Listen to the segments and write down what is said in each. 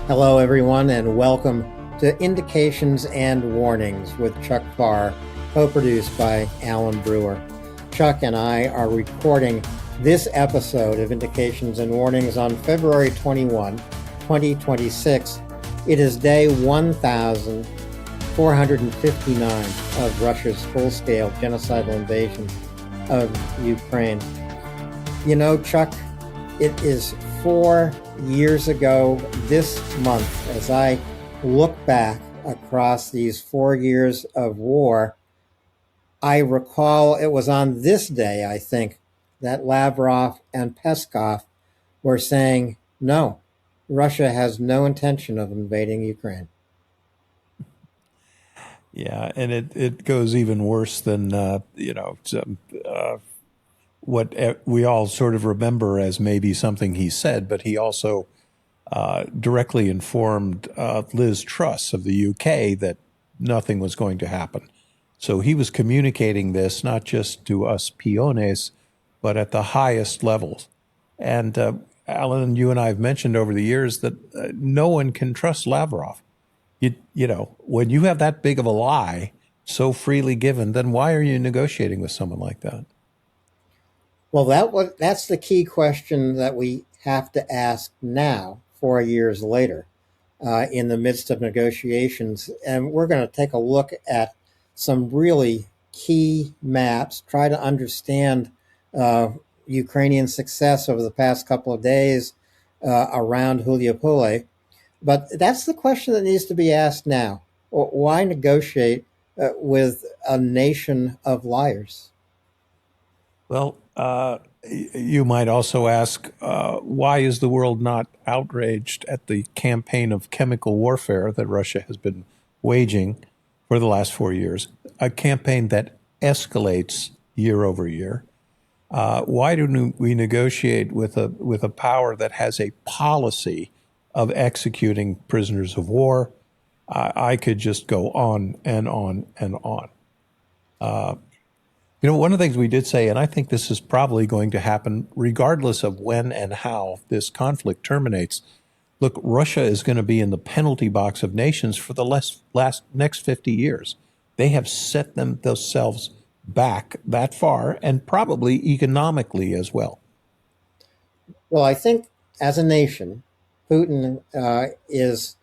Hello, everyone, and welcome to Indications and Warnings with Chuck Pfarrer, co-produced by Alan Brewer. Chuck and I are recording this episode of Indications and Warnings on February 21, 2026. It is day 1,459 of Russia's full-scale genocidal invasion of Ukraine. You know, Chuck, it is 4 years ago this month, as I look back across these 4 years of war, I recall it was on this day, I think, that Lavrov and Peskov were saying, no, Russia has no intention of invading Ukraine. Yeah, and it goes even worse than, what we all sort of remember as maybe something he said, but he also directly informed Liz Truss of the UK that nothing was going to happen. So he was communicating this not just to us peones, but at the highest levels. And Alan, you and I have mentioned over the years that no one can trust Lavrov. You know, when you have that big of a lie so freely given, then why are you negotiating with someone like that? Well, that's the key question that we have to ask now, 4 years later, in the midst of negotiations. And we're going to take a look at some really key maps, try to understand Ukrainian success over the past couple of days around Huliopole. But that's the question that needs to be asked now. Why negotiate with a nation of liars? Well, you might also ask, why is the world not outraged at the campaign of chemical warfare that Russia has been waging for the last 4 years, a campaign that escalates year over year? Why do we negotiate with a power that has a policy of executing prisoners of war? I could just go on and on and on. One of the things we did say, and I think this is probably going to happen regardless of when and how this conflict terminates. Look, Russia is going to be in the penalty box of nations for the next 50 years. They have set themselves back that far, and probably economically as well. Well, I think as a nation, Putin is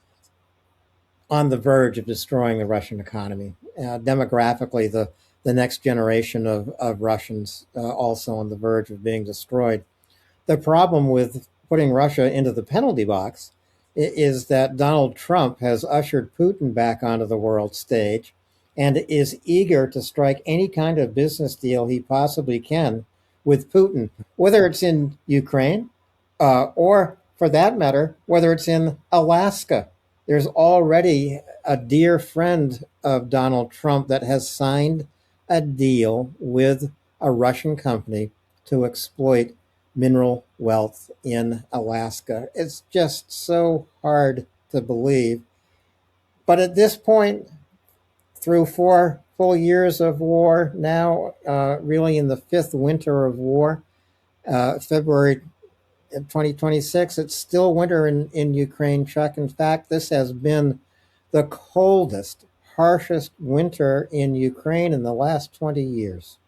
on the verge of destroying the Russian economy. Demographically, the next generation of Russians also on the verge of being destroyed. The problem with putting Russia into the penalty box is that Donald Trump has ushered Putin back onto the world stage and is eager to strike any kind of business deal he possibly can with Putin, whether it's in Ukraine or, for that matter, whether it's in Alaska. There's already a dear friend of Donald Trump that has signed a deal with a Russian company to exploit mineral wealth in Alaska. It's just so hard to believe. But at this point, through 4 full years of war, now really in the 5th winter of war, February 2026, it's still winter in Ukraine, Chuck. In fact, this has been the coldest, harshest winter in Ukraine in the last 20 years.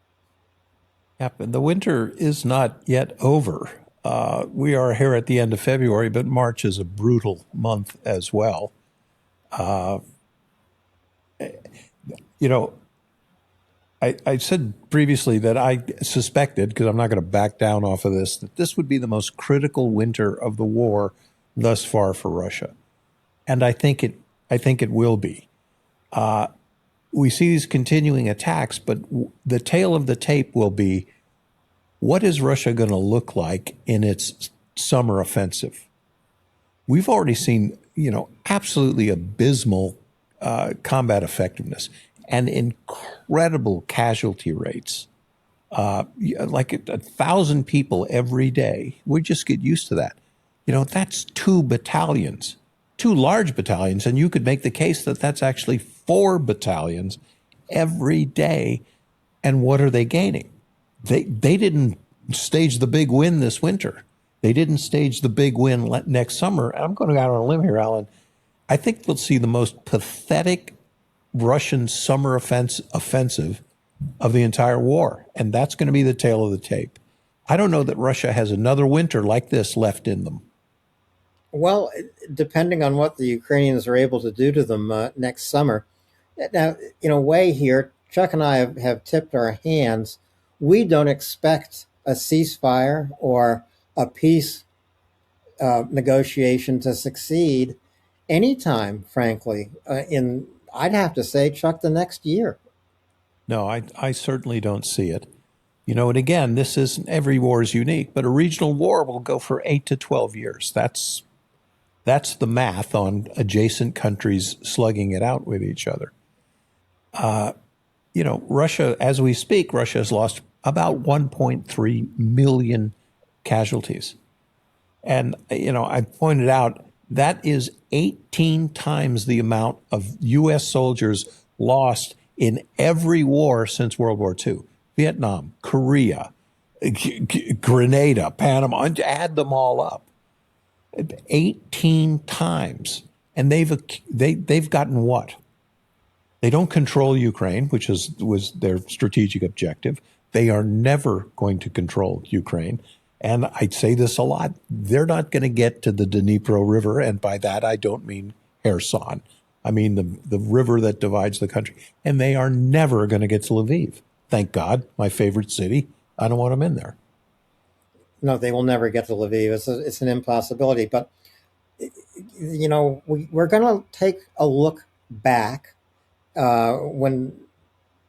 Yeah, but the winter is not yet over. We are here at the end of February, but March is a brutal month as well. I said previously that I suspected, because I'm not going to back down off of this, that this would be the most critical winter of the war thus far for Russia. And I think it will be. We see these continuing attacks, but the tail of the tape will be, what is Russia going to look like in its summer offensive? We've already seen, absolutely abysmal combat effectiveness and incredible casualty rates, like 1,000 people every day. We just get used to that. That's 2 battalions. 2 large battalions, and you could make the case that that's actually 4 battalions every day. And what are they gaining? They didn't stage the big win this winter. They didn't stage the big win next summer. I'm going out on a limb here, Alan. I think we'll see the most pathetic Russian summer offensive of the entire war. And that's going to be the tail of the tape. I don't know that Russia has another winter like this left in them. Well, depending on what the Ukrainians are able to do to them next summer. Now, in a way, here, Chuck and I have tipped our hands. We don't expect a ceasefire or a peace negotiation to succeed anytime, frankly, I'd have to say, Chuck, the next year. No, I certainly don't see it. And again, this isn't every war is unique, but a regional war will go for 8 to 12 years. That's the math on adjacent countries slugging it out with each other. Russia, as we speak, Russia has lost about 1.3 million casualties. And, I pointed out that is 18 times the amount of U.S. soldiers lost in every war since World War II. Vietnam, Korea, Grenada, Panama, add them all up. 18 times. And they've gotten what? They don't control Ukraine, which was their strategic objective. They are never going to control Ukraine. And I say this a lot. They're not going to get to the Dnipro River. And by that, I don't mean Kherson. I mean the river that divides the country. And they are never going to get to Lviv. Thank God, my favorite city. I don't want them in there. No, they will never get to Lviv. It's an impossibility. But, we're going to take a look back when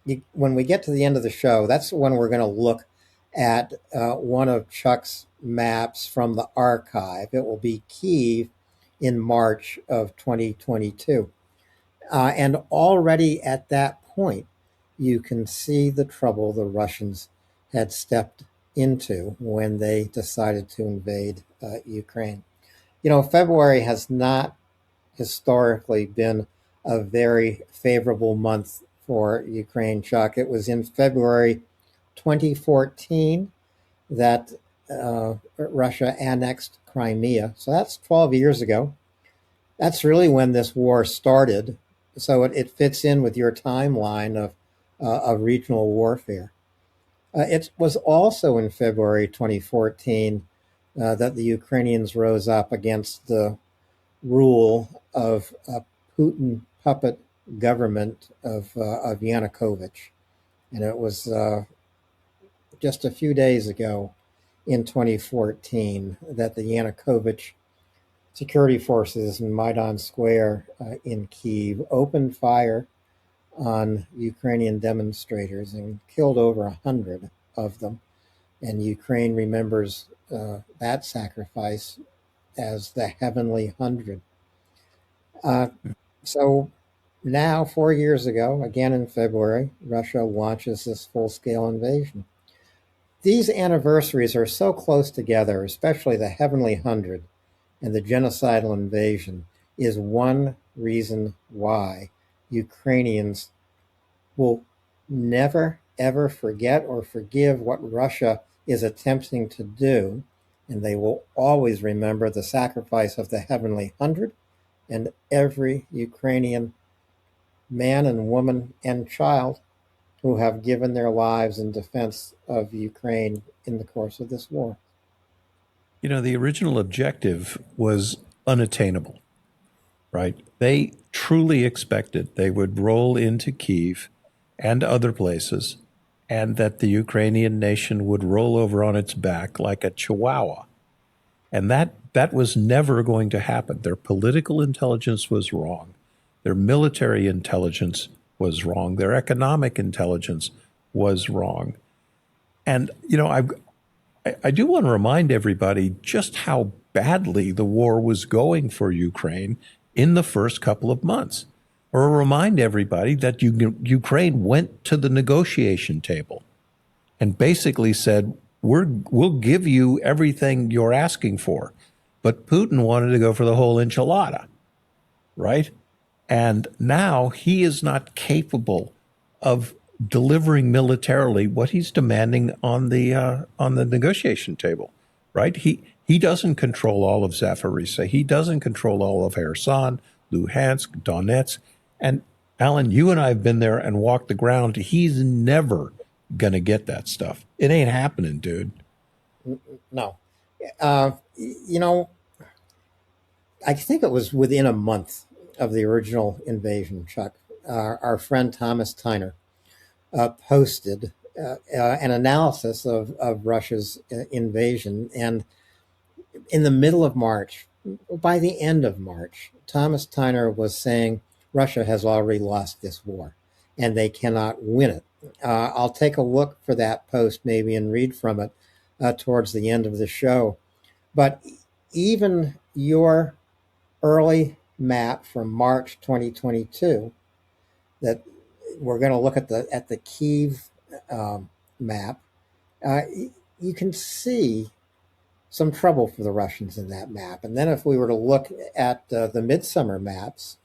we get to the end of the show. That's when we're going to look at one of Chuck's maps from the archive. It will be Kyiv in March of 2022. And already at that point, you can see the trouble the Russians had stepped into when they decided to invade Ukraine. February has not historically been a very favorable month for Ukraine, Chuck. It was in February 2014 that Russia annexed Crimea. So that's 12 years ago. That's really when this war started. So it fits in with your timeline of regional warfare. It was also in February 2014 that the Ukrainians rose up against the rule of a Putin puppet government of Yanukovych. And it was just a few days ago in 2014 that the Yanukovych security forces in Maidan Square in Kyiv opened fire on Ukrainian demonstrators and killed over 100 of them. And Ukraine remembers that sacrifice as the Heavenly 100. So now, 4 years ago, again in February, Russia launches this full-scale invasion. These anniversaries are so close together, especially the Heavenly 100 and the genocidal invasion, is one reason why Ukrainians will never, ever forget or forgive what Russia is attempting to do, and they will always remember the sacrifice of the Heavenly 100 and every Ukrainian man and woman and child who have given their lives in defense of Ukraine in the course of this war. The original objective was unattainable, right? They truly expected they would roll into Kyiv and other places, and that the Ukrainian nation would roll over on its back like a chihuahua. And that was never going to happen. Their political intelligence was wrong. Their military intelligence was wrong. Their economic intelligence was wrong. And, I do want to remind everybody just how badly the war was going for Ukraine in the first couple of months. Or remind everybody that Ukraine went to the negotiation table and basically said, we'll give you everything you're asking for. But Putin wanted to go for the whole enchilada, right? And now he is not capable of delivering militarily what he's demanding on the negotiation table, right? He doesn't control all of Zaporizhzhia. He doesn't control all of Kherson, Luhansk, Donetsk. And Alan, you and I have been there and walked the ground. He's never going to get that stuff. It ain't happening, dude. No. You know, I think it was within a month of the original invasion, Chuck. Our friend Thomas Tyner posted an analysis of Russia's invasion. And in the middle of March, by the end of March, Thomas Tyner was saying Russia has already lost this war and they cannot win it. I'll take a look for that post maybe and read from it towards the end of the show. But even your early map from March 2022, that we're going to look at the Kiev map, uh, you can see some trouble for the Russians in that map. And then if we were to look at the midsummer maps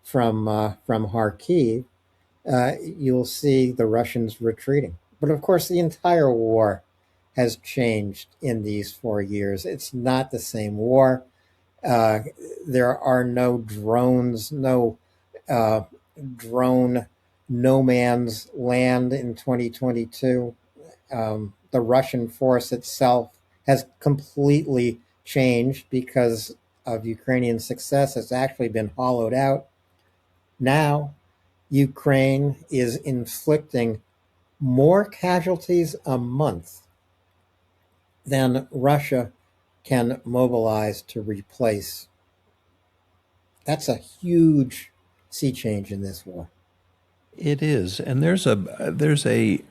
from Kharkiv, you'll see the Russians retreating. But of course, the entire war has changed in these 4 years. It's not the same war. Uh, there are no drones, no drone no man's land in 2022. The Russian force itself has completely changed because of Ukrainian success. It's actually been hollowed out. Now, Ukraine is inflicting more casualties a month than Russia can mobilize to replace. That's a huge sea change in this war. It is, and there's a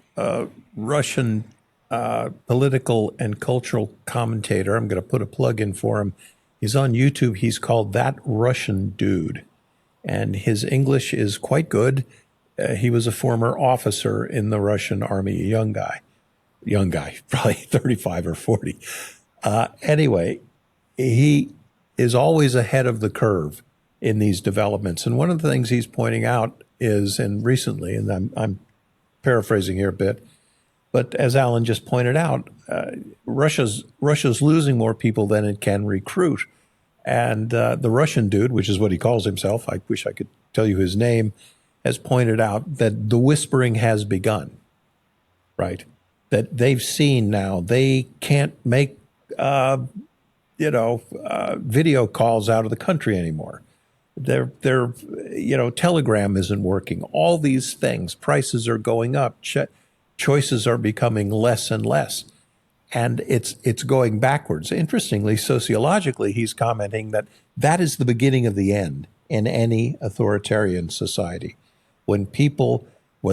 Russian political and cultural commentator. I'm going to put a plug in for him. He's on YouTube. He's called That Russian Dude, and his English is quite good. He was a former officer in the Russian army, a young guy, probably 35 or 40. Anyway, he is always ahead of the curve in these developments. And one of the things he's pointing out is, and recently, and I'm paraphrasing here a bit, but as Alan just pointed out, Russia's losing more people than it can recruit. And the Russian dude, which is what he calls himself, I wish I could tell you his name, has pointed out that the whispering has begun, right? That they've seen now they can't make video calls out of the country anymore. Their Telegram isn't working. All these things, prices are going up, choices are becoming less and less, and it's going backwards. Interestingly, sociologically, he's commenting that is the beginning of the end in any authoritarian society. When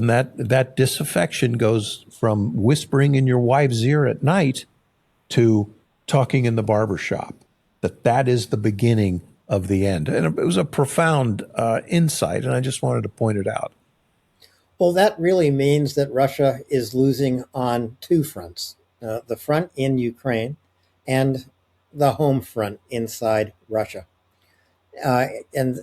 that disaffection goes from whispering in your wife's ear at night to talking in the barber shop, that is the beginning of the end. And it was a profound insight, and I just wanted to point it out. Well, that really means that Russia is losing on two fronts, the front in Ukraine and the home front inside Russia. And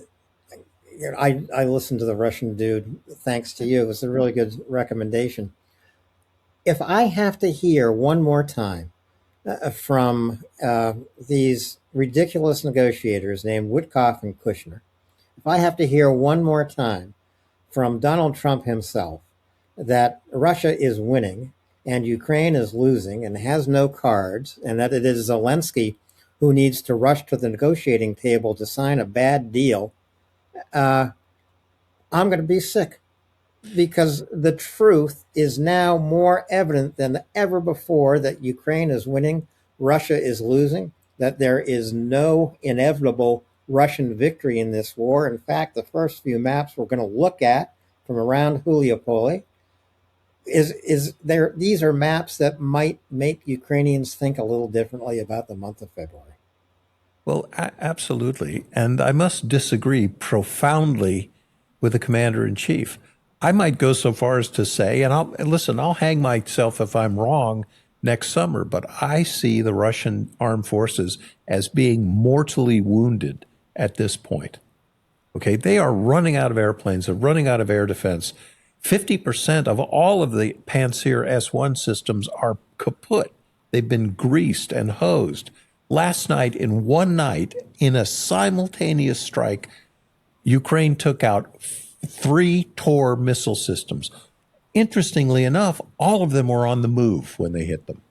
I listened to the Russian dude, thanks to you. It was a really good recommendation. If I have to hear one more time from these ridiculous negotiators named Witkoff and Kushner, if I have to hear one more time from Donald Trump himself that Russia is winning and Ukraine is losing and has no cards, and that it is Zelensky who needs to rush to the negotiating table to sign a bad deal, I'm going to be sick, because the truth is now more evident than ever before that Ukraine is winning, Russia is losing, that there is no inevitable Russian victory in this war. In fact, the first few maps we're going to look at from around Huliopole these are maps that might make Ukrainians think a little differently about the month of February. Well, absolutely. And I must disagree profoundly with the commander in chief. I might go so far as to say, and I'll hang myself if I'm wrong next summer, but I see the Russian armed forces as being mortally wounded at this point. Okay, they are running out of airplanes, they're running out of air defense. 50% of all of the Pantsir S-1 systems are kaput. They've been greased and hosed. Last night, in one night, in a simultaneous strike, Ukraine took out 3 Tor missile systems. Interestingly enough, all of them were on the move when they hit them.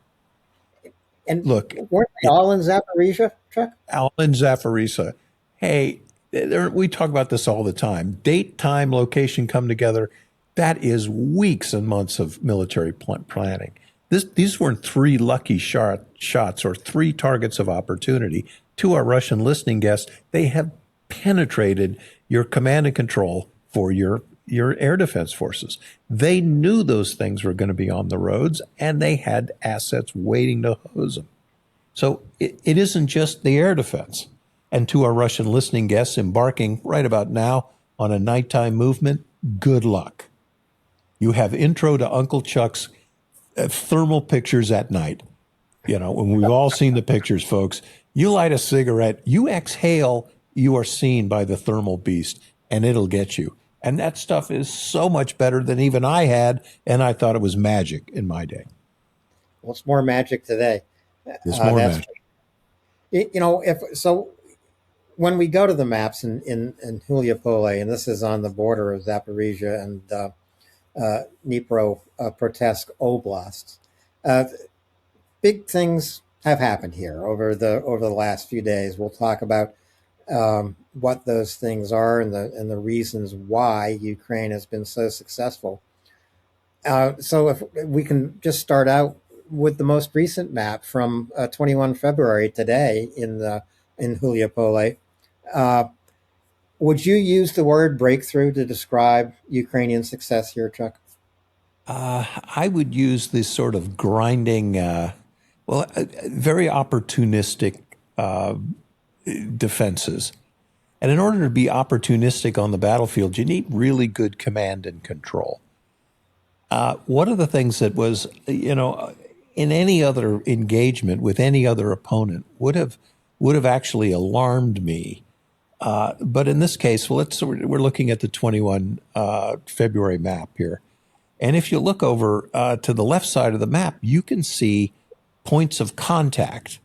And Look, weren't they all in Zaporizhia, Chuck? Alan Zafarisa, hey, we talk about this all the time. Date, time, location come together. That is weeks and months of military planning. These weren't 3 lucky shots or 3 targets of opportunity. To our Russian listening guests, they have penetrated your command and control for your air defense forces. They knew those things were going to be on the roads, and they had assets waiting to hose them. So it isn't just the air defense. And to our Russian listening guests embarking right about now on a nighttime movement, good luck. You have intro to Uncle Chuck's thermal pictures at night. You know, when we've all seen the pictures, folks, you light a cigarette, you exhale, you are seen by the thermal beast, and it'll get you. And that stuff is so much better than even I had, and I thought it was magic in my day. Well, it's more magic today. It's more That's magic. you know, if so, when we go to the maps in Huliopole, and this is on the border of Zaporizhia and Dnipropetrovsk oblasts, uh, big things have happened here over the last few days. We'll talk about what those things are and the reasons why Ukraine has been so successful. So if we can just start out with the most recent map from 21 February today in Huliopole. Uh, would you use the word breakthrough to describe Ukrainian success here, Chuck? I would use this sort of grinding, very opportunistic defenses. And in order to be opportunistic on the battlefield, you need really good command and control. One of the things that was, in any other engagement with any other opponent would have actually alarmed me. But in this case, we're looking at the 21 February map here. And if you look over to the left side of the map, you can see points of contact,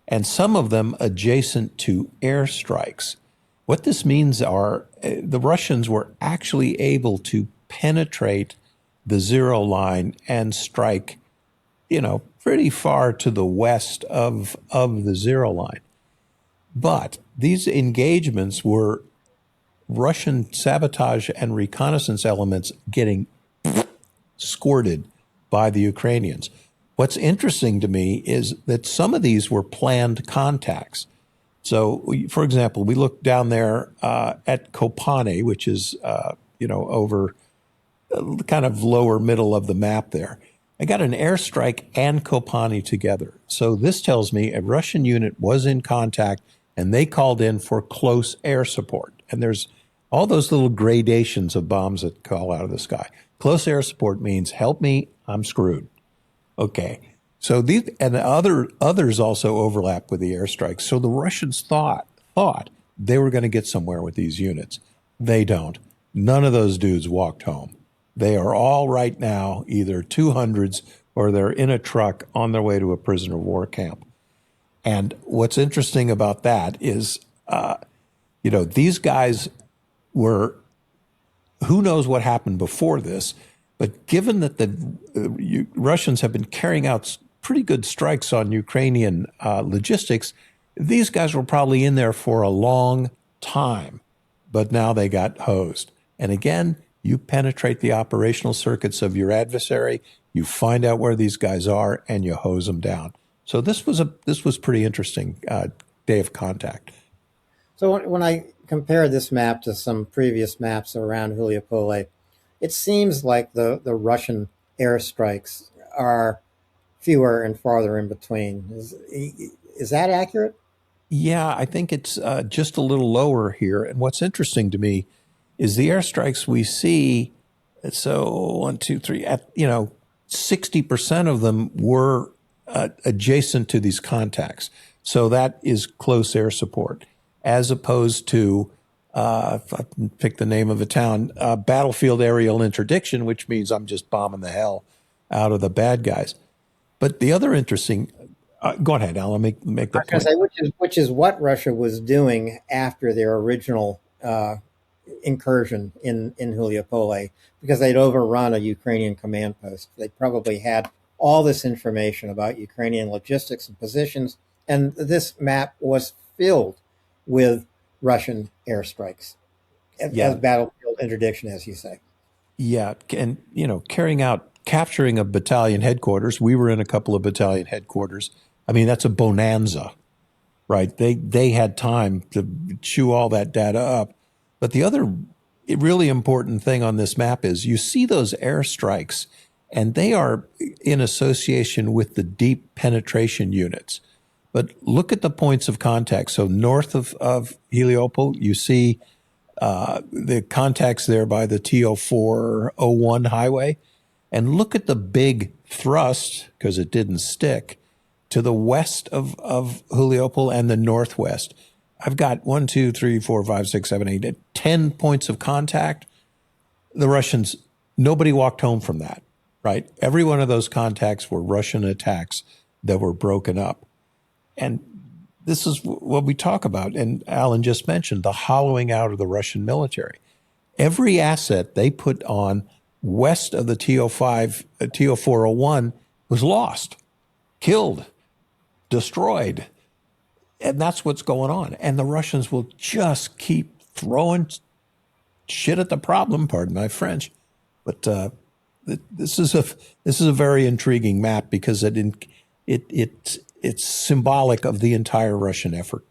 and some of them adjacent to airstrikes. What this means are the Russians were actually able to penetrate the zero line and strike, pretty far to the west of the zero line. But these engagements were Russian sabotage and reconnaissance elements getting squirted by the Ukrainians. What's interesting to me is that some of these were planned contacts. So, for example, we look down there at Kopane, which is, over kind of lower middle of the map there. I got an airstrike and Kopani together. So this tells me a Russian unit was in contact and they called in for close air support. And there's all those little gradations of bombs that call out of the sky. Close air support means help me, I'm screwed. Okay. So these and others also overlap with the airstrikes. So the Russians thought they were going to get somewhere with these units. They don't. None of those dudes walked home. They are all right now either 200s or they're in a truck on their way to a prisoner of war camp. And what's interesting about that is, these guys were, who knows what happened before this, but given that the Russians have been carrying out pretty good strikes on Ukrainian logistics, these guys were probably in there for a long time, but now they got hosed. And again, you penetrate the operational circuits of your adversary, you find out where these guys are, and you hose them down. So this was pretty interesting day of contact. So when I compare this map to some previous maps around Huliopole, it seems like the Russian airstrikes are fewer and farther in between. Is that accurate? Yeah, I think it's just a little lower here. And what's interesting to me is the airstrikes we see. So 1, 2, 3, 60% of them were adjacent to these contacts. So that is close air support, as opposed to, if I can pick the name of a town, battlefield aerial interdiction, which means I'm just bombing the hell out of the bad guys. But the other interesting Go ahead, Alan. Make I the was going to point. say, which is what Russia was doing after their original incursion in Huliopole, because they'd overrun a Ukrainian command post. They probably had all this information about Ukrainian logistics and positions, and this map was filled with Russian airstrikes as Yeah, battlefield interdiction, as you say. yeah, and carrying out capturing a battalion headquarters. We were in a couple of battalion headquarters. I mean, that's a bonanza, right? They had time to chew all that data up. But the other really important thing on this map is you see those airstrikes, and they are in association with the deep penetration units. But look at the points of contact. So north of Heliopol, you see the contacts there by the TO401 highway. And look at the big thrust, because it didn't stick, to the west of Juliopol and the northwest. I've got 1, 2, 3, 4, 5, 6, 7, 8, 10 points of contact. The Russians, nobody walked home from that, right? Every one of those contacts were Russian attacks that were broken up. And this is what we talk about. And Alan just mentioned the hollowing out of the Russian military. Every asset they put on west of the TO5, TO401 was lost, killed, destroyed. And that's what's going on. And the Russians will just keep throwing shit at the problem, pardon my French. But this is a very intriguing map because it's symbolic of the entire Russian effort.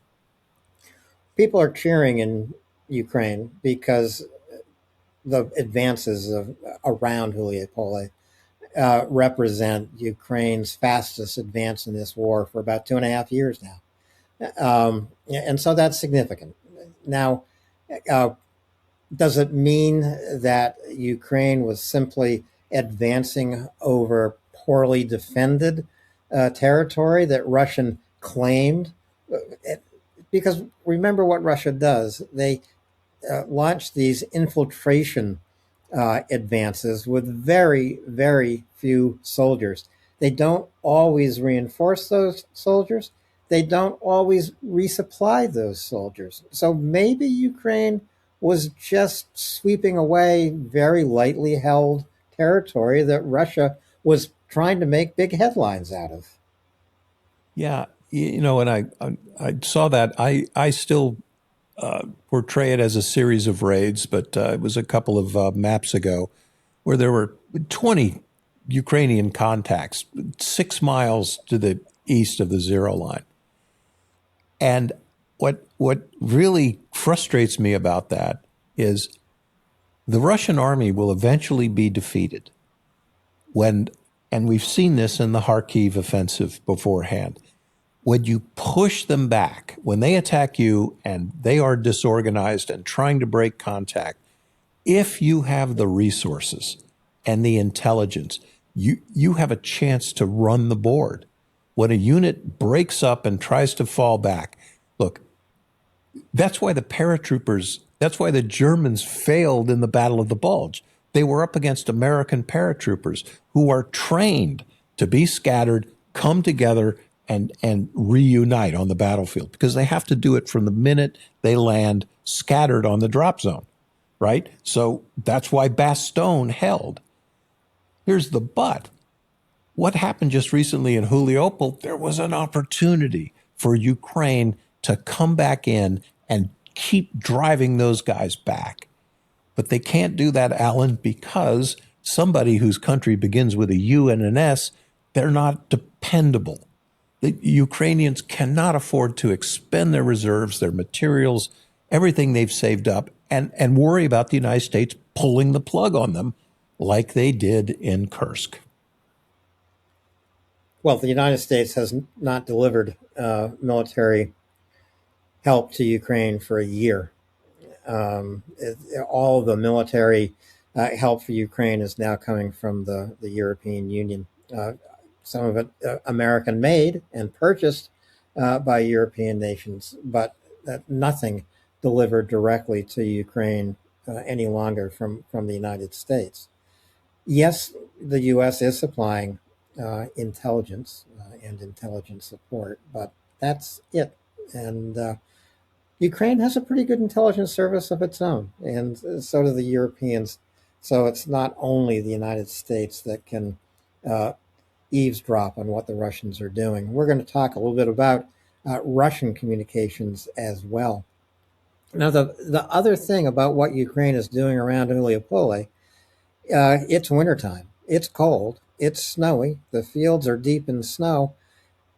People are cheering in Ukraine because the advances around Huliopole represent Ukraine's fastest advance in this war for about 2.5 years now. And so that's significant. Now, uh, does it mean that Ukraine was simply advancing over poorly defended territory that Russian claimed? Because remember what Russia does. They launch these infiltration advances with very, very few soldiers. They don't always reinforce those soldiers. They don't always resupply those soldiers. So maybe Ukraine was just sweeping away very lightly held territory that Russia was trying to make big headlines out of. Yeah, and I saw that. I still portray it as a series of raids, but it was a couple of maps ago where there were 20 Ukrainian contacts 6 miles to the east of the zero line. And what really frustrates me about that is the Russian army will eventually be defeated when, and we've seen this in the Kharkiv offensive beforehand, when you push them back, when they attack you and they are disorganized and trying to break contact, if you have the resources and the intelligence, you have a chance to run the board. When a unit breaks up and tries to fall back, look, that's why that's why the Germans failed in the Battle of the Bulge. They were up against American paratroopers who are trained to be scattered, come together, and reunite on the battlefield because they have to do it from the minute they land scattered on the drop zone, right? So that's why Bastogne held. Here's the but. What happened just recently in Juliopol? There was an opportunity for Ukraine to come back in and keep driving those guys back. But they can't do that, Alan, because somebody whose country begins with a U and an S, they're not dependable. The Ukrainians cannot afford to expend their reserves, their materials, everything they've saved up, and worry about the United States pulling the plug on them like they did in Kursk. Well, the United States has not delivered military help to Ukraine for a year. All the military help for Ukraine is now coming from the European Union. Some of it American made and purchased by European nations, but nothing delivered directly to Ukraine any longer from the United States. Yes, the U.S. is supplying intelligence and intelligence support, but that's it. And Ukraine has a pretty good intelligence service of its own, and so do the Europeans. So it's not only the United States that can uh, eavesdrop on what the Russians are doing. We're going to talk a little bit about Russian communications as well. Now, the other thing about what Ukraine is doing around Uliopole, it's wintertime. It's cold. It's snowy. The fields are deep in snow.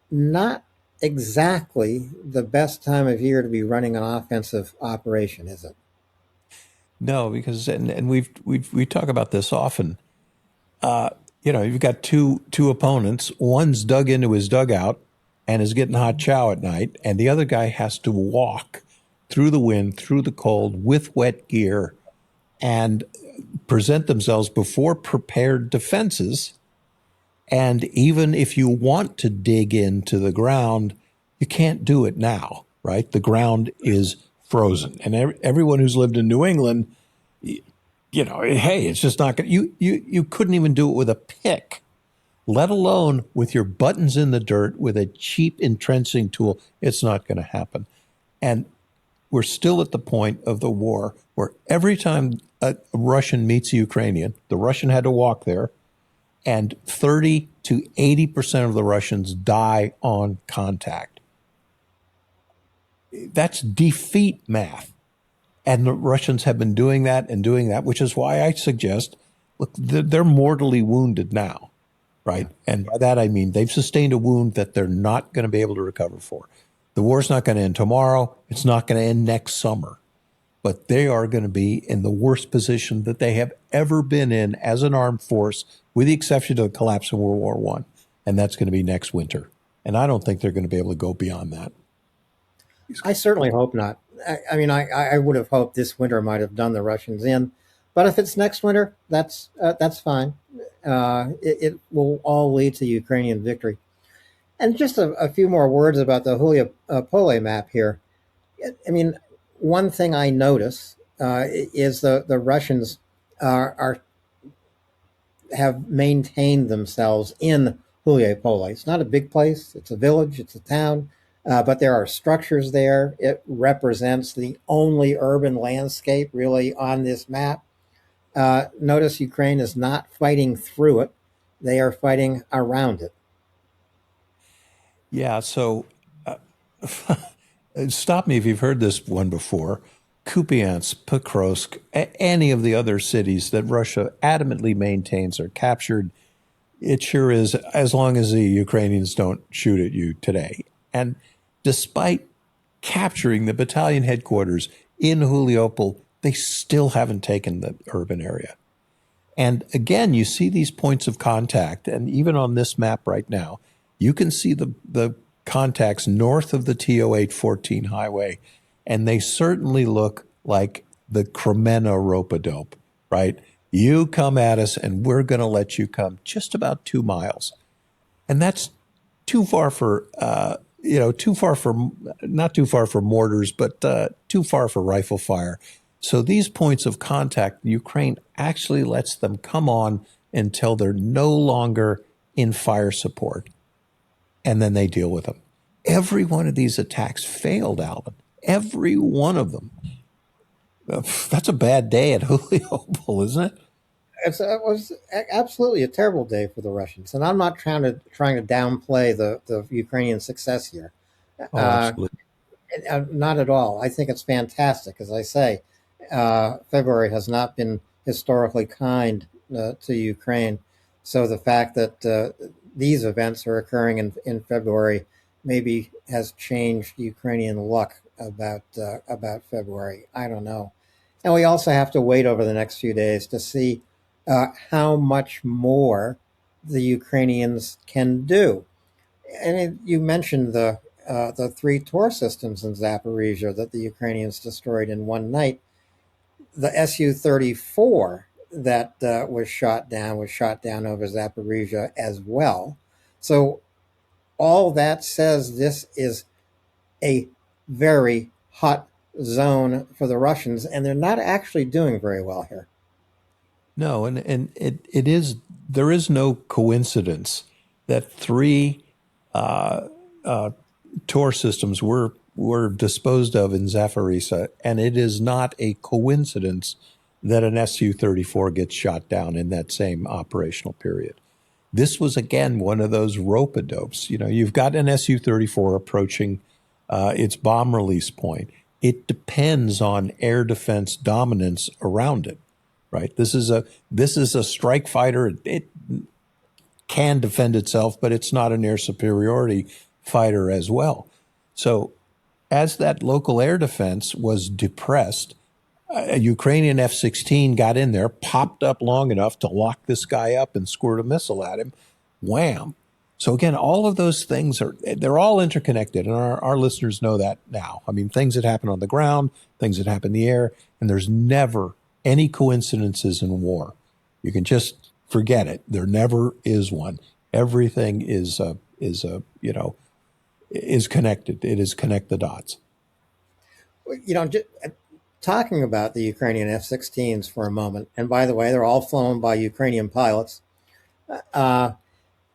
Not exactly the best time of year to be running an offensive operation, is it? No, because and we talk about this often. You've got two opponents. One's dug into his dugout and is getting hot chow at night, and the other guy has to walk through the wind, through the cold, with wet gear, and present themselves before prepared defenses. And even if you want to dig into the ground, you can't do it now, right? The ground is frozen, and everyone who's lived in New England, hey, it's just not going. You couldn't even do it with a pick, let alone with your buttons in the dirt with a cheap entrenching tool. It's not going to happen. And we're still at the point of the war where every time a Russian meets a Ukrainian, the Russian had to walk there, and 30 to 80% of the Russians die on contact. That's defeat math. And the Russians have been doing that and doing that, which is why I suggest, look, they're mortally wounded now, right? And by that I mean they've sustained a wound that they're not going to be able to recover for. The war's not going to end tomorrow. It's not going to end next summer. But they are going to be in the worst position that they have ever been in as an armed force, with the exception of the collapse in World War I. And that's going to be next winter. And I don't think they're going to be able to go beyond that. I certainly hope not. I mean, I would have hoped this winter might have done the Russians in, but if it's next winter, that's fine. It will all lead to Ukrainian victory. And just a few more words about the Julia map here. I mean, one thing I notice is the Russians are have maintained themselves in Juliopole. It's not a big place. It's a village. It's a town. But there are structures there. It represents the only urban landscape really on this map. Notice Ukraine is not fighting through it. They are fighting around it. Yeah, so stop me if you've heard this one before. Kupiansk, Pokrovsk, any of the other cities that Russia adamantly maintains are captured. It sure is, as long as the Ukrainians don't shoot at you today. And despite capturing the battalion headquarters in Juliopol, they still haven't taken the urban area. And again, you see these points of contact, and even on this map right now, you can see the contacts north of the TO814 highway, and they certainly look like the Kremenna rope-a-dope, right? You come at us, and we're going to let you come just about 2 miles. And that's too far for, not too far for mortars, but too far for rifle fire. So these points of contact, Ukraine actually lets them come on until they're no longer in fire support. And then they deal with them. Every one of these attacks failed, Alvin. Every one of them. That's a bad day at Juliopol, isn't it? It was absolutely a terrible day for the Russians, and I'm not trying to downplay the Ukrainian success here. Oh, absolutely. Not at all. I think it's fantastic. As I say, February has not been historically kind to Ukraine, so the fact that these events are occurring in February maybe has changed Ukrainian luck about February. I don't know. And we also have to wait over the next few days to see how much more the Ukrainians can do. And you mentioned the 3 Tor systems in Zaporizhia that the Ukrainians destroyed in one night. The Su-34 that was shot down over Zaporizhia as well. So all that says this is a very hot zone for the Russians, and they're not actually doing very well here. No, and it is, there is no coincidence that three Tor systems were disposed of in Zaporizhzhia, and it is not a coincidence that an Su-34 gets shot down in that same operational period. This was, again, one of those rope-a-dopes. You know, you've got an Su-34 approaching its bomb release point. It depends on air defense dominance around it, right? This is a strike fighter. It can defend itself, but it's not an air superiority fighter as well. So as that local air defense was depressed, a Ukrainian F-16 got in there, popped up long enough to lock this guy up and squirt a missile at him. Wham. So again, all of those things they're all interconnected, and our listeners know that now. I mean, things that happen on the ground, things that happen in the air, and there's never any coincidences in war. You can just forget it. There never is one. Everything is connected. It is connect the dots. You know, talking about the Ukrainian F-16s for a moment, and by the way, they're all flown by Ukrainian pilots.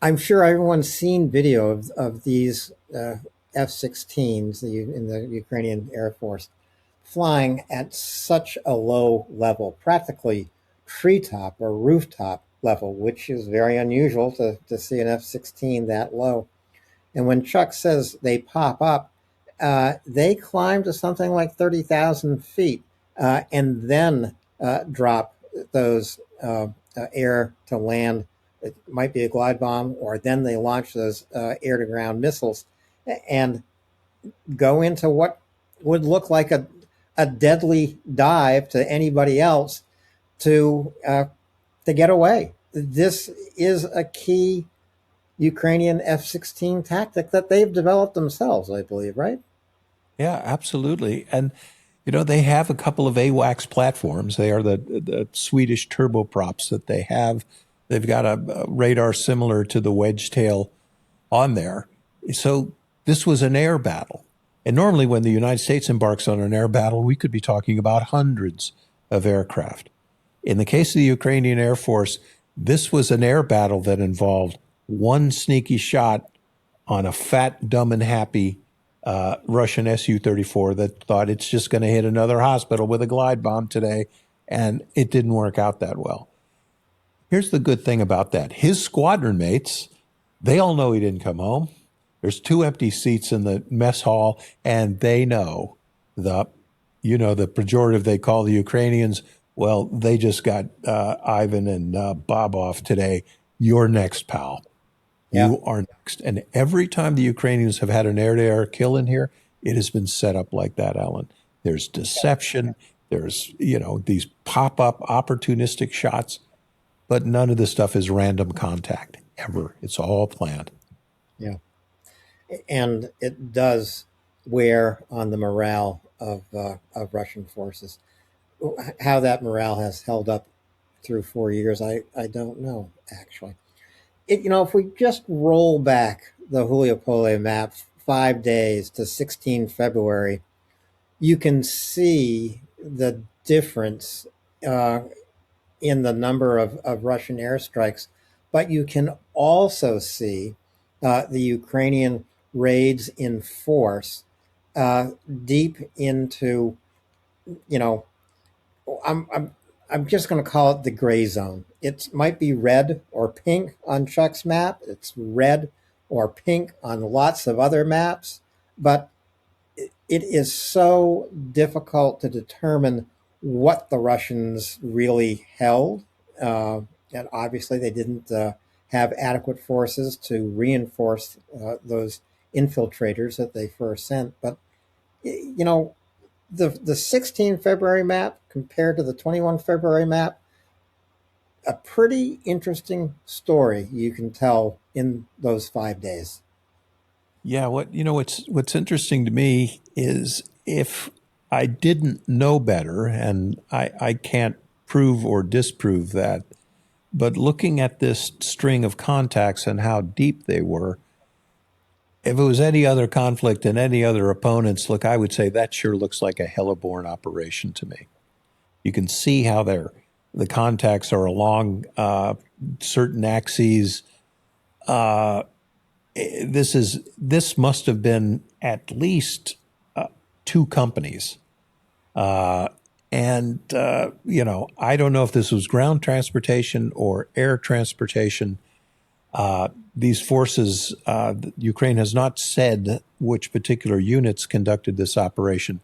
I'm sure everyone's seen video of these F-16s in the Ukrainian Air Force flying at such a low level, practically treetop or rooftop level, which is very unusual to see an F-16 that low. And when Chuck says they pop up, they climb to something like 30,000 feet and then drop those air to land. It might be a glide bomb, or then they launch those air to ground missiles and go into what would look like a deadly dive to anybody else to get away. This is a key Ukrainian F-16 tactic that they've developed themselves, I believe, right? Yeah, absolutely. And, you know, they have a couple of AWACS platforms. They are the Swedish turboprops that they have. They've got a radar similar to the wedge tail on there. So this was an air battle. And normally when the United States embarks on an air battle, we could be talking about hundreds of aircraft. In the case of the Ukrainian Air Force, this was an air battle that involved one sneaky shot on a fat, dumb, and happy Russian Su-34 that thought it's just going to hit another hospital with a glide bomb today, and it didn't work out that well. Here's the good thing about that. His squadron mates, they all know he didn't come home. There's 2 empty seats in the mess hall, and they know the pejorative they call the Ukrainians, well, they just got Ivan and Bob off today. You're next, pal. Yeah. You are next. And every time the Ukrainians have had an air-to-air kill in here, it has been set up like that, Alan. There's deception. There's, these pop-up opportunistic shots. But none of this stuff is random contact, ever. It's all planned. Yeah. And it does wear on the morale of Russian forces. How that morale has held up through 4 years, I don't know, actually. If we just roll back the Huliopole map 5 days to 16 February, you can see the difference in the number of Russian airstrikes, but you can also see the Ukrainian raids in force deep into, I'm just going to call it the gray zone. It might be red or pink on Chuck's map. It's red or pink on lots of other maps, but it is so difficult to determine what the Russians really held. And obviously they didn't have adequate forces to reinforce those infiltrators that they first sent. But, the 16 February map compared to the 21 February map, a pretty interesting story you can tell in those 5 days. Yeah, what's interesting to me is if I didn't know better, and I can't prove or disprove that, but looking at this string of contacts and how deep they were, if it was any other conflict and any other opponents, look, I would say that sure looks like a heliborne operation to me. You can see how the contacts are along certain axes. This must have been at least two companies. And I don't know if this was ground transportation or air transportation. These forces, Ukraine has not said which particular units conducted this operation,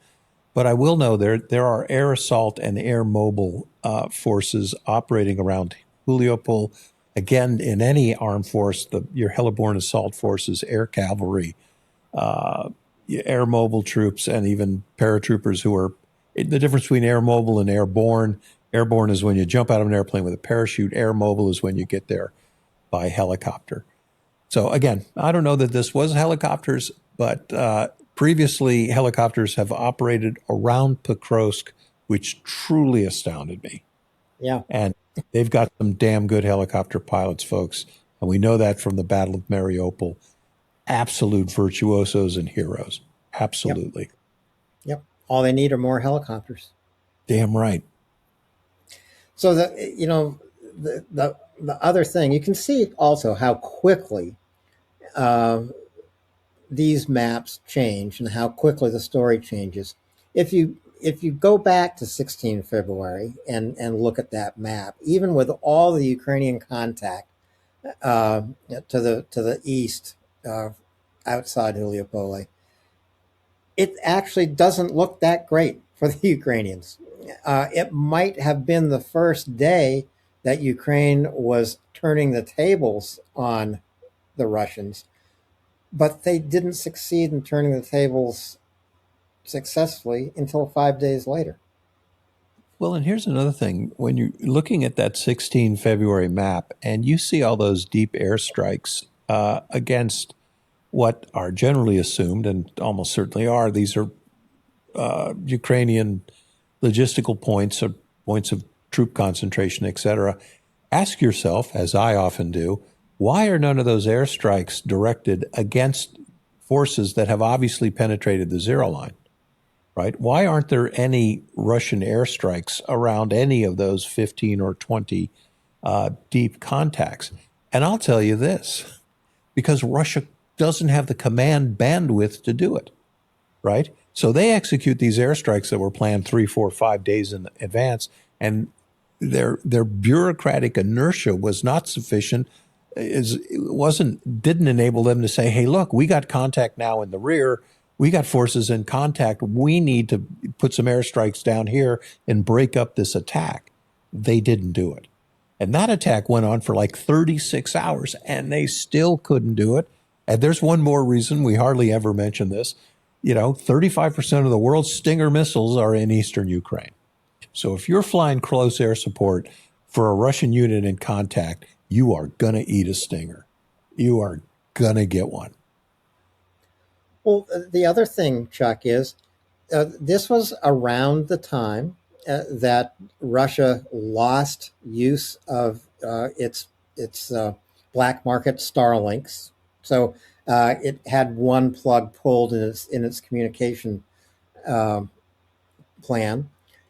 but I will know there are air assault and air mobile forces operating around Heliopol. Again, in any armed force, your heliborne assault forces, air cavalry, air mobile troops, and even paratroopers who are the difference between air mobile and airborne. Airborne is when you jump out of an airplane with a parachute. Air mobile is when you get there by helicopter. So again, I don't know that this was helicopters, but previously helicopters have operated around Pokrovsk, which truly astounded me. Yeah. And they've got some damn good helicopter pilots, folks. And we know that from the Battle of Mariupol. Absolute virtuosos and heroes. Yep. Absolutely. Yep. All they need are more helicopters. Damn right. So the other thing you can see also how quickly uh, these maps change and how quickly the story changes. If you go back to 16 February and look at that map, even with all the Ukrainian contact to the east outside Heliopole, it actually doesn't look that great for the Ukrainians. It might have been the first day that Ukraine was turning the tables on the Russians, but they didn't succeed in turning the tables successfully until 5 days later. Well, and here's another thing. When you're looking at that 16 February map and you see all those deep airstrikes against what are generally assumed, and almost certainly are, these are Ukrainian logistical points or points of troop concentration, et cetera. Ask yourself, as I often do, why are none of those airstrikes directed against forces that have obviously penetrated the zero line? Right? Why aren't there any Russian airstrikes around any of those 15 or 20 deep contacts? And I'll tell you this, because Russia doesn't have the command bandwidth to do it, right? So they execute these airstrikes that were planned 3, 4, 5 days in advance, and their bureaucratic inertia was not sufficient. Didn't enable them to say, "Hey, look, we got contact now in the rear. We got forces in contact. We need to put some airstrikes down here and break up this attack." They didn't do it. And that attack went on for like 36 hours, and they still couldn't do it. And there's one more reason we hardly ever mention this. 35% of the world's Stinger missiles are in eastern Ukraine. So if you're flying close air support for a Russian unit in contact, you are going to eat a Stinger. You are going to get one. Well, the other thing, Chuck, is this was around the time that Russia lost use of its black market Starlinks. So it had one plug pulled in its communication uh, plan,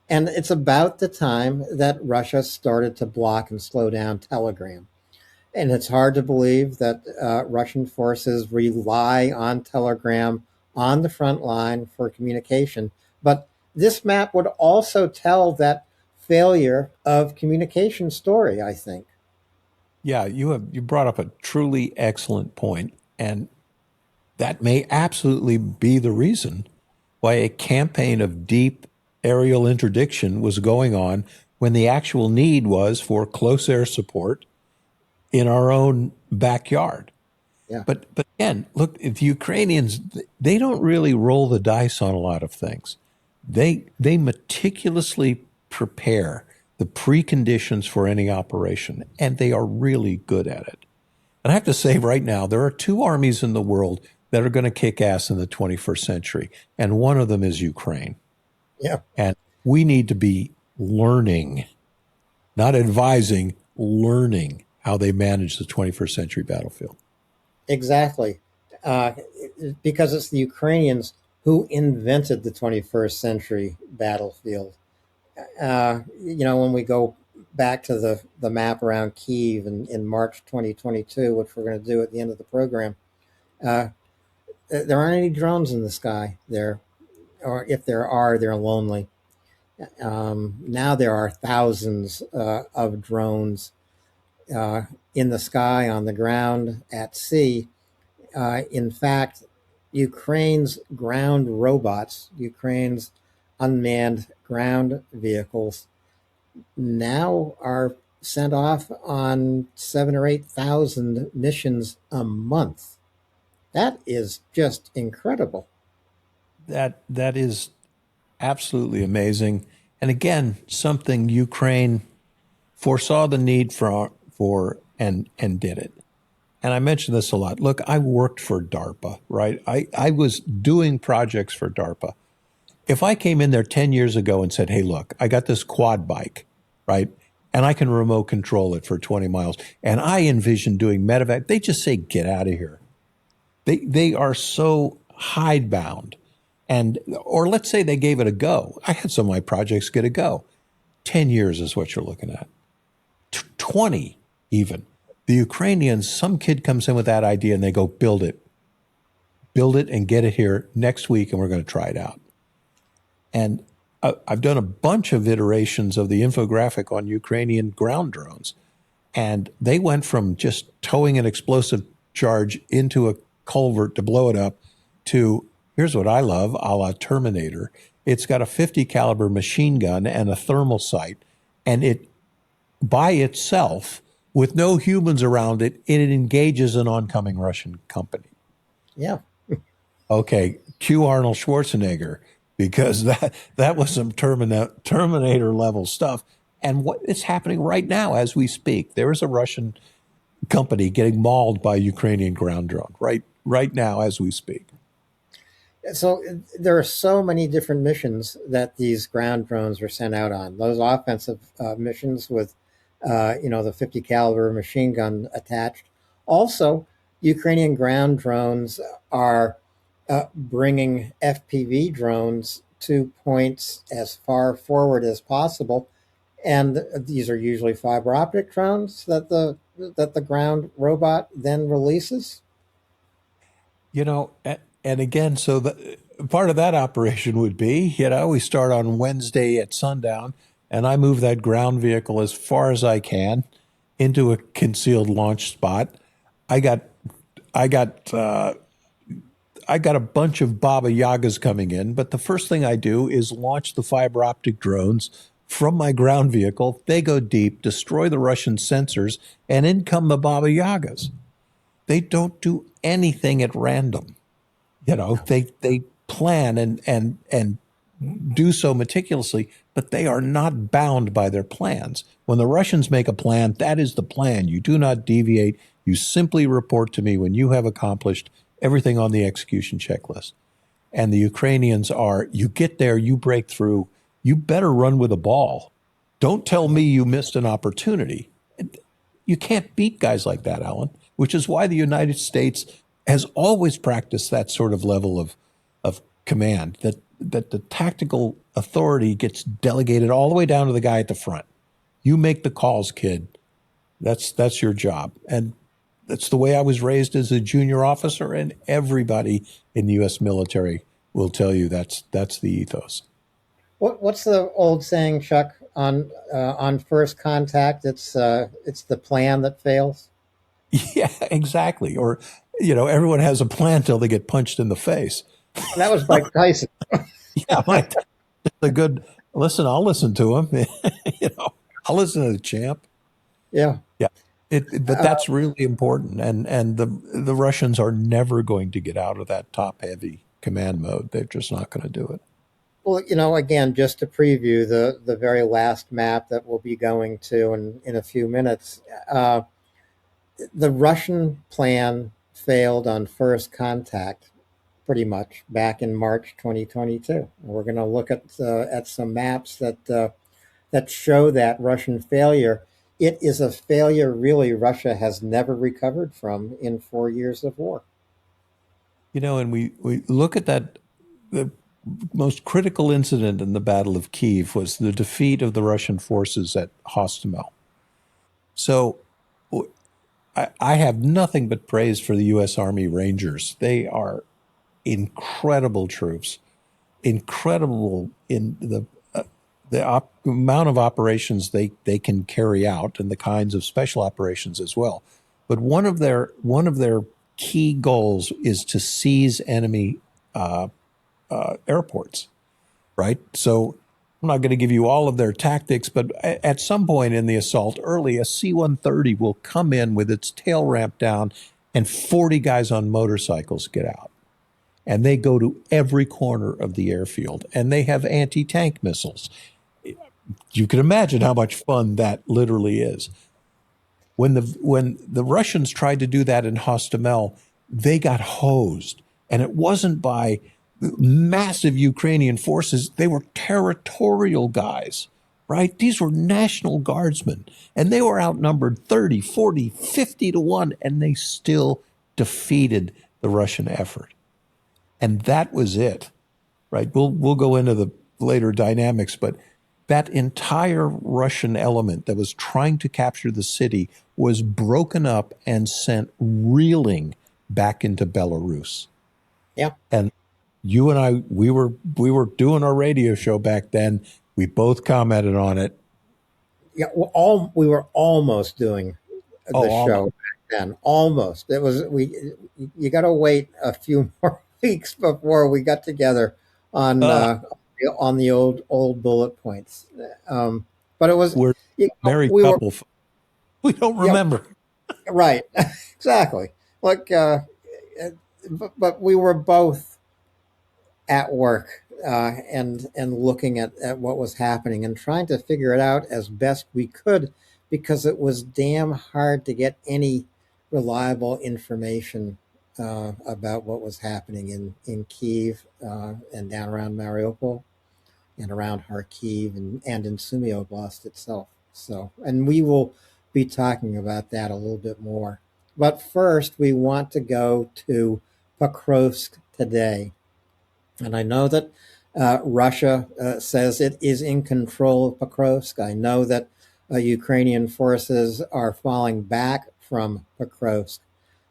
and it's about the time that Russia started to block and slow down Telegram. And it's hard to believe that Russian forces rely on Telegram on the front line for communication. But this map would also tell that failure of communication story, I think. Yeah, you brought up a truly excellent point, and that may absolutely be the reason why a campaign of deep aerial interdiction was going on when the actual need was for close air support in our own backyard. Yeah. But again, look, the Ukrainians, they don't really roll the dice on a lot of things. They meticulously prepare the preconditions for any operation, and they are really good at it. And I have to say right now, there are two armies in the world that are going to kick ass in the 21st century, and one of them is Ukraine. Yeah. And we need to be learning, not advising, learning how they manage the 21st century battlefield. Exactly. Uh, because it's the Ukrainians who invented the 21st century battlefield. When we go back to the map around Kyiv in March 2022, which we're going to do at the end of the program, uh, there aren't any drones in the sky there, or if there are, they're lonely. Now there are thousands of drones uh, in the sky, on the ground, at sea. In fact, Ukraine's ground robots, Ukraine's unmanned ground vehicles, now are sent off on 7 or 8 thousand missions a month. That is just incredible. That is absolutely amazing. And again, something Ukraine foresaw the need for and did it. And I mention this a lot. Look, I worked for DARPA, right? I was doing projects for DARPA. If I came in there 10 years ago and said, hey, look, I got this quad bike, right? And I can remote control it for 20 miles. And I envision doing medevac. They just say, get out of here. They are so hidebound. And, or let's say they gave it a go. I had some of my projects get a go. 10 years is what you're looking at. 20 even. The Ukrainians, some kid comes in with that idea and they go, build it and get it here next week and we're going to try it out. And I've done a bunch of iterations of the infographic on Ukrainian ground drones. And they went from just towing an explosive charge into a culvert to blow it up to, here's what I love, a la Terminator. It's got a 50 caliber machine gun and a thermal sight, and it by itself, with no humans around it, it engages an oncoming Russian company. Yeah. Okay, cue Arnold Schwarzenegger, because that was some Terminator level stuff. And what is happening right now as we speak, there is a Russian company getting mauled by a Ukrainian ground drone right now as we speak. So there are so many different missions that these ground drones were sent out on. Those offensive missions with, the 50 caliber machine gun attached. Also, Ukrainian ground drones are bringing FPV drones to points as far forward as possible, and these are usually fiber optic drones that the ground robot then releases. And again, so the part of that operation would be, we start on Wednesday at sundown, and I move that ground vehicle as far as I can into a concealed launch spot. I got, I got, I got a bunch of Baba Yagas coming in, but the first thing I do is launch the fiber optic drones from my ground vehicle. They go deep, destroy the Russian sensors, and in come the Baba Yagas. They don't do anything at random. They plan and do so meticulously, but they are not bound by their plans. When the Russians make a plan, that is the plan. You do not deviate. You simply report to me when you have accomplished everything on the execution checklist. And the Ukrainians are, you get there, you break through, you better run with a ball. Don't tell me you missed an opportunity. You can't beat guys like that, Alan, which is why the United States has always practiced that sort of level of command, that the tactical authority gets delegated all the way down to the guy at the front. You make the calls, kid. That's your job. And that's the way I was raised as a junior officer, and everybody in the U.S. military will tell you that's the ethos. What's the old saying, Chuck? On first contact, it's the plan that fails. Yeah, exactly. Or, everyone has a plan till they get punched in the face. That was Mike Tyson. Yeah, Mike, a good listen. I'll listen to him. I'll listen to the champ. Yeah. Yeah. But that's really important. And the Russians are never going to get out of that top heavy command mode. They're just not going to do it. Well, again, just to preview the very last map that we'll be going to in a few minutes, the Russian plan failed on first contact pretty much back in March 2022. We're going to look at some maps that show that Russian failure. It is a failure, really, Russia has never recovered from in 4 years of war. And we look at that. most critical incident in the Battle of Kiev was the defeat of the Russian forces at Hostomel. So I have nothing but praise for the U.S. Army Rangers. They are incredible troops, incredible in the amount of operations they can carry out and the kinds of special operations as well. But one of their key goals is to seize enemy airports, right? So I'm not going to give you all of their tactics, but at some point in the assault early, a C-130 will come in with its tail ramped down and 40 guys on motorcycles get out. And they go to every corner of the airfield, and they have anti-tank missiles. You can imagine how much fun that literally is. When the Russians tried to do that in Hostomel, they got hosed, and it wasn't by massive Ukrainian forces. They were territorial guys, right? These were National Guardsmen, and they were outnumbered 30, 40, 50 to 1, and they still defeated the Russian effort. And that was it, right? We'll go into the later dynamics, but that entire Russian element that was trying to capture the city was broken up and sent reeling back into Belarus. Yeah. And you and I, we were doing our radio show back then. We both commented on it. Yeah. We were almost doing the show back then. Almost. It was, you got to wait a few more weeks before we got together on, on the old bullet points. But it was, We're married we were, couple. We don't yeah, remember. right. Exactly. Like, but we were both at work and looking at what was happening and trying to figure it out as best we could, because it was damn hard to get any reliable information about what was happening in Kiev and down around Mariupol and around Kharkiv and in Sumy Oblast itself. So, and we will be talking about that a little bit more. But first, we want to go to Pokrovsk today. And I know that Russia says it is in control of Pokrovsk. I know that Ukrainian forces are falling back from Pokrovsk.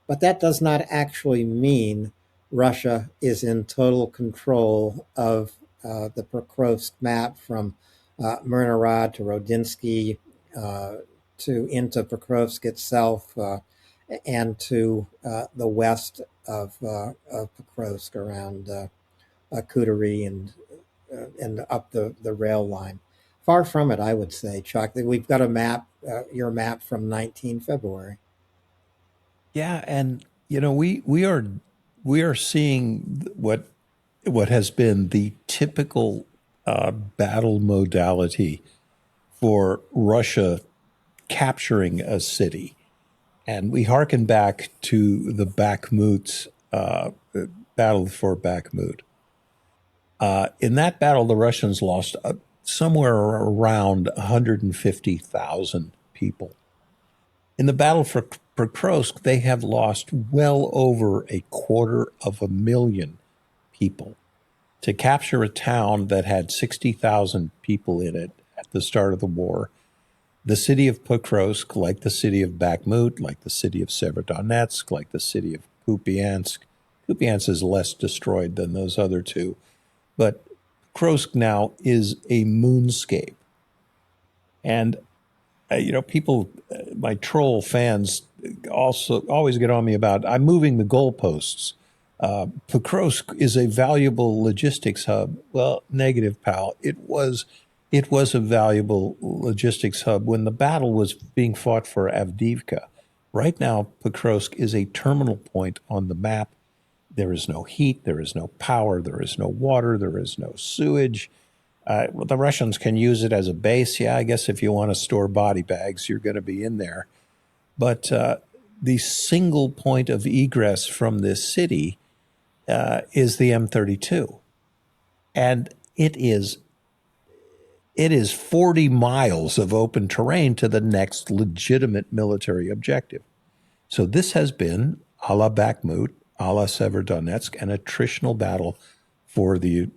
But that does not actually mean Russia is in total control of the Pokrovsk map from Myrnarod to Rodinsky to into Pokrovsk itself and to the west of Pokrovsk around Kuturi and up the rail line. Far from it, I would say, Chuck. We've got a map, your map from 19 February. Yeah, and we are seeing what has been the typical battle modality for Russia capturing a city, and we hearken back to the Bakhmut battle for Bakhmut. In that battle, the Russians lost somewhere around 150,000 people. In the battle for Kursk, they have lost well over 250,000 people. To capture a town that had 60,000 people in it at the start of the war, the city of Pokrovsk, like the city of Bakhmut, like the city of Severodonetsk, like the city of Kupiansk, Kupiansk is less destroyed than those other two, but Pokrovsk now is a moonscape. And people, my troll fans also always get on me about I'm moving the goalposts. Pokrovsk is a valuable logistics hub. Well, negative, pal. It was a valuable logistics hub when the battle was being fought for Avdiivka. Right now, Pokrovsk is a terminal point on the map. There is no heat, there is no power, there is no water, there is no sewage. The Russians can use it as a base. Yeah, I guess if you want to store body bags, you're going to be in there. But the single point of egress from this city is the M32. And it is 40 miles of open terrain to the next legitimate military objective. So this has been, a la Bakhmut, a la Severodonetsk, an attritional battle for the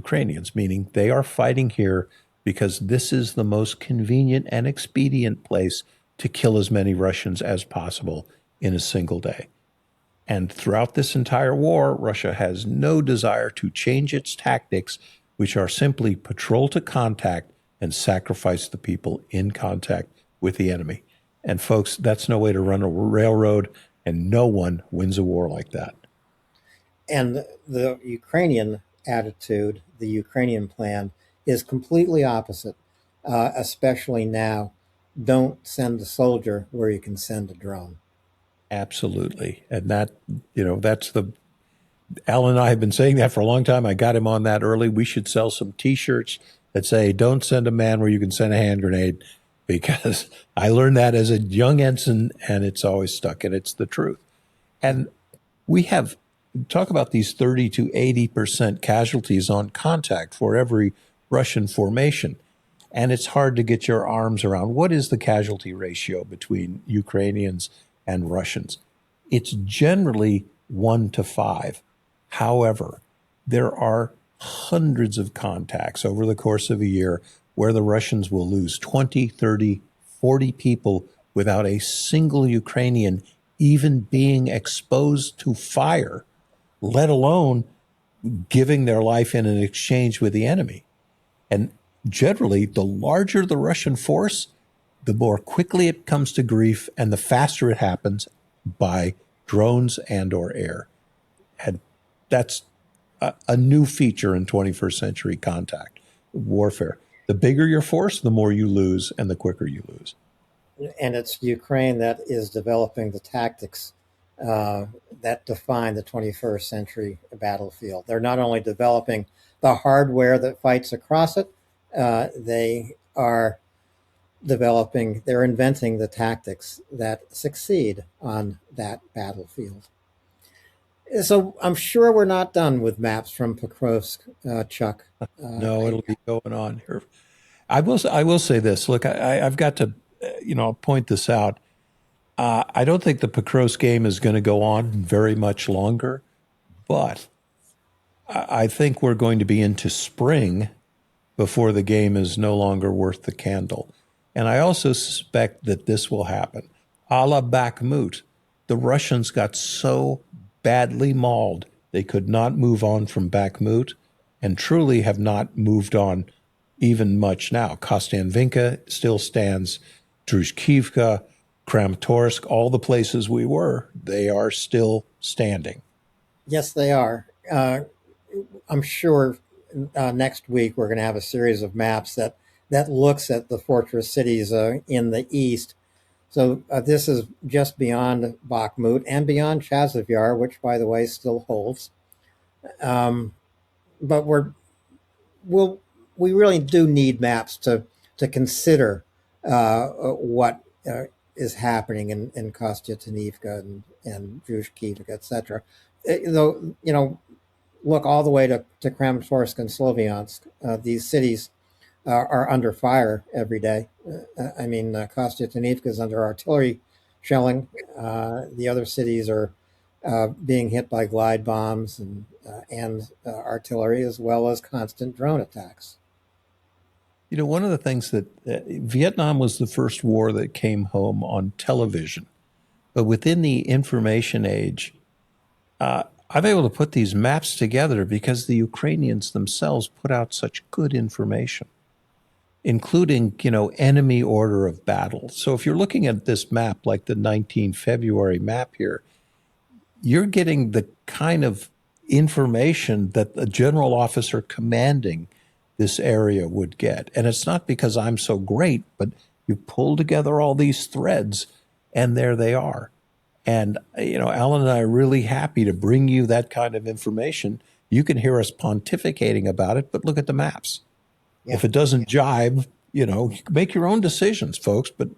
Ukrainians, meaning they are fighting here because this is the most convenient and expedient place to kill as many Russians as possible in a single day. And throughout this entire war, Russia has no desire to change its tactics, which are simply patrol to contact and sacrifice the people in contact with the enemy. And folks, that's no way to run a railroad, and no one wins a war like that. And the Ukrainian attitude, the Ukrainian plan, is completely opposite, especially now. Don't send a soldier where you can send a drone. Absolutely. And that, that's the Alan and I have been saying that for a long time. I got him on that early. We should sell some T-shirts that say, "Don't send a man where you can send a hand grenade," because I learned that as a young ensign, and it's always stuck, and it's the truth. And we have talk about these 30 to 80% casualties on contact for every Russian formation. And it's hard to get your arms around what is the casualty ratio between Ukrainians and Russians. It's generally 1 to 5. However, there are hundreds of contacts over the course of a year where the Russians will lose 20, 30, 40 people without a single Ukrainian even being exposed to fire, let alone giving their life in an exchange with the enemy. And generally, the larger the Russian force, the more quickly it comes to grief and the faster it happens by drones and or air. And that's a new feature in 21st century contact warfare. The bigger your force, the more you lose and the quicker you lose. And it's Ukraine that is developing the tactics that define the 21st century battlefield. They're not only developing the hardware that fights across it, they are they're inventing the tactics that succeed on that battlefield. So I'm sure we're not done with maps from Pokrovsk, Chuck. No, it'll be going on here. I will say this. Look, I've got to, point this out. I don't think the Pokrovsk game is going to go on very much longer, but I think we're going to be into spring before the game is no longer worth the candle. And I also suspect that this will happen. A la Bakhmut, the Russians got so badly mauled they could not move on from Bakhmut and truly have not moved on even much now. Kostanvinka still stands, Druzhkivka, Kramatorsk, all the places we were, they are still standing. Yes, they are. I'm sure next week we're going to have a series of maps that looks at the fortress cities in the east. So this is just beyond Bakhmut and beyond Chasiv, which, by the way, still holds. But we really do need maps to consider what is happening in Kostyantynivka and Druzhkivka, etc. Though, look all the way to Kramatorsk and Sloviansk. These cities are under fire every day. Kostyantynivka is under artillery shelling. The other cities are being hit by glide bombs and artillery, as well as constant drone attacks. One of the things that Vietnam was the first war that came home on television. But within the information age, I'm able to put these maps together because the Ukrainians themselves put out such good information, including, enemy order of battle. So if you're looking at this map, like the 19 February map here, you're getting the kind of information that the general officer commanding this area would get. And it's not because I'm so great, but you pull together all these threads and there they are. And, Alan and I are really happy to bring you that kind of information. You can hear us pontificating about it, but look at the maps. Yeah. If it doesn't jibe, make your own decisions, folks. But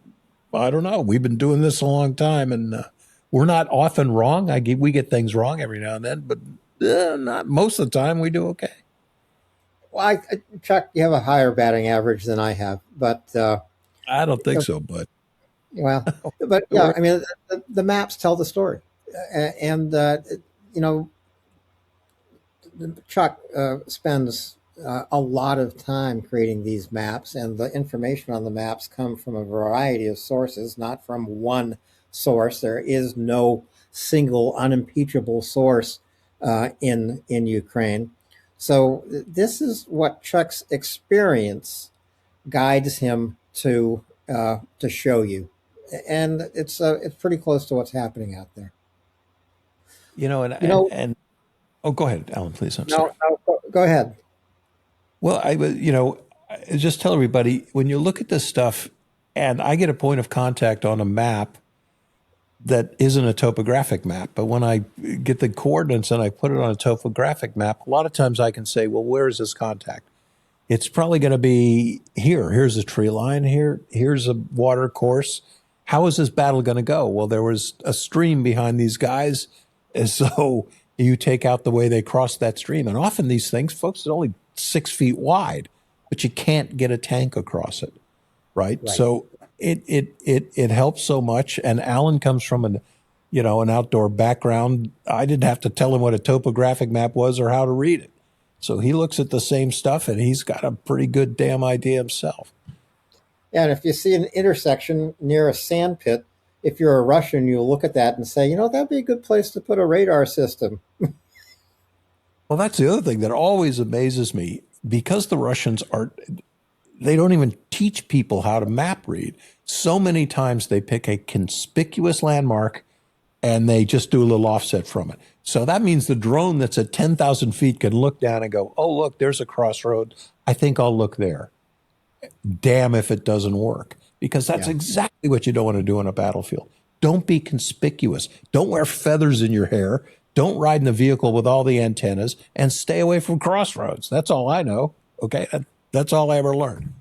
I don't know. We've been doing this a long time, and we're not often wrong. We get things wrong every now and then, but not most of the time. We do okay. Well, Chuck, you have a higher batting average than I have, but I don't think so. But well, but yeah, the maps tell the story, and Chuck spends a lot of time creating these maps, and the information on the maps come from a variety of sources, not from one source. There is no single unimpeachable source in Ukraine. So this is what Chuck's experience guides him to show you, and it's pretty close to what's happening out there. You know, You know, and oh, go ahead, Alan, please. I'm no, sorry. no, go ahead. Well, I just tell everybody when you look at this stuff, and I get a point of contact on a map that isn't a topographic map, but when I get the coordinates and I put it on a topographic map, a lot of times I can say, well, where is this contact? It's probably going to be here. Here's a tree line here. Here's a water course. How is this battle going to go? Well, there was a stream behind these guys. And so you take out the way they crossed that stream. And often these things, folks, are only 6 feet wide, but you can't get a tank across it. Right. Right. So it helps so much. And Alan comes from an outdoor background. I didn't have to tell him what a topographic map was or how to read it. So he looks at the same stuff and he's got a pretty good damn idea himself. Yeah, and if you see an intersection near a sand pit, if you're a Russian, you'll look at that and say, that'd be a good place to put a radar system. Well, that's the other thing that always amazes me because the Russians they don't even teach people how to map read. So many times they pick a conspicuous landmark and they just do a little offset from it. So that means the drone that's at 10,000 feet can look down and go, oh, look, there's a crossroad. I think I'll look there. Damn if it doesn't work, because that's Yeah. exactly what you don't want to do on a battlefield. Don't be conspicuous. Don't wear feathers in your hair. Don't ride in a vehicle with all the antennas, and stay away from crossroads. That's all I know. Okay. That's all I ever learned.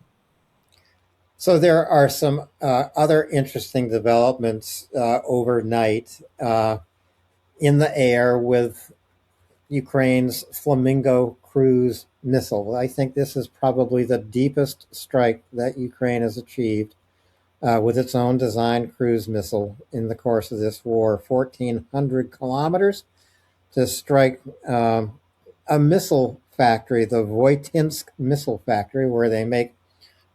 So there are some other interesting developments overnight in the air with Ukraine's Flamingo cruise missile. I think this is probably the deepest strike that Ukraine has achieved with its own designed cruise missile in the course of this war. 1,400 kilometers to strike a missile factory, the Voitinsk Missile Factory, where they make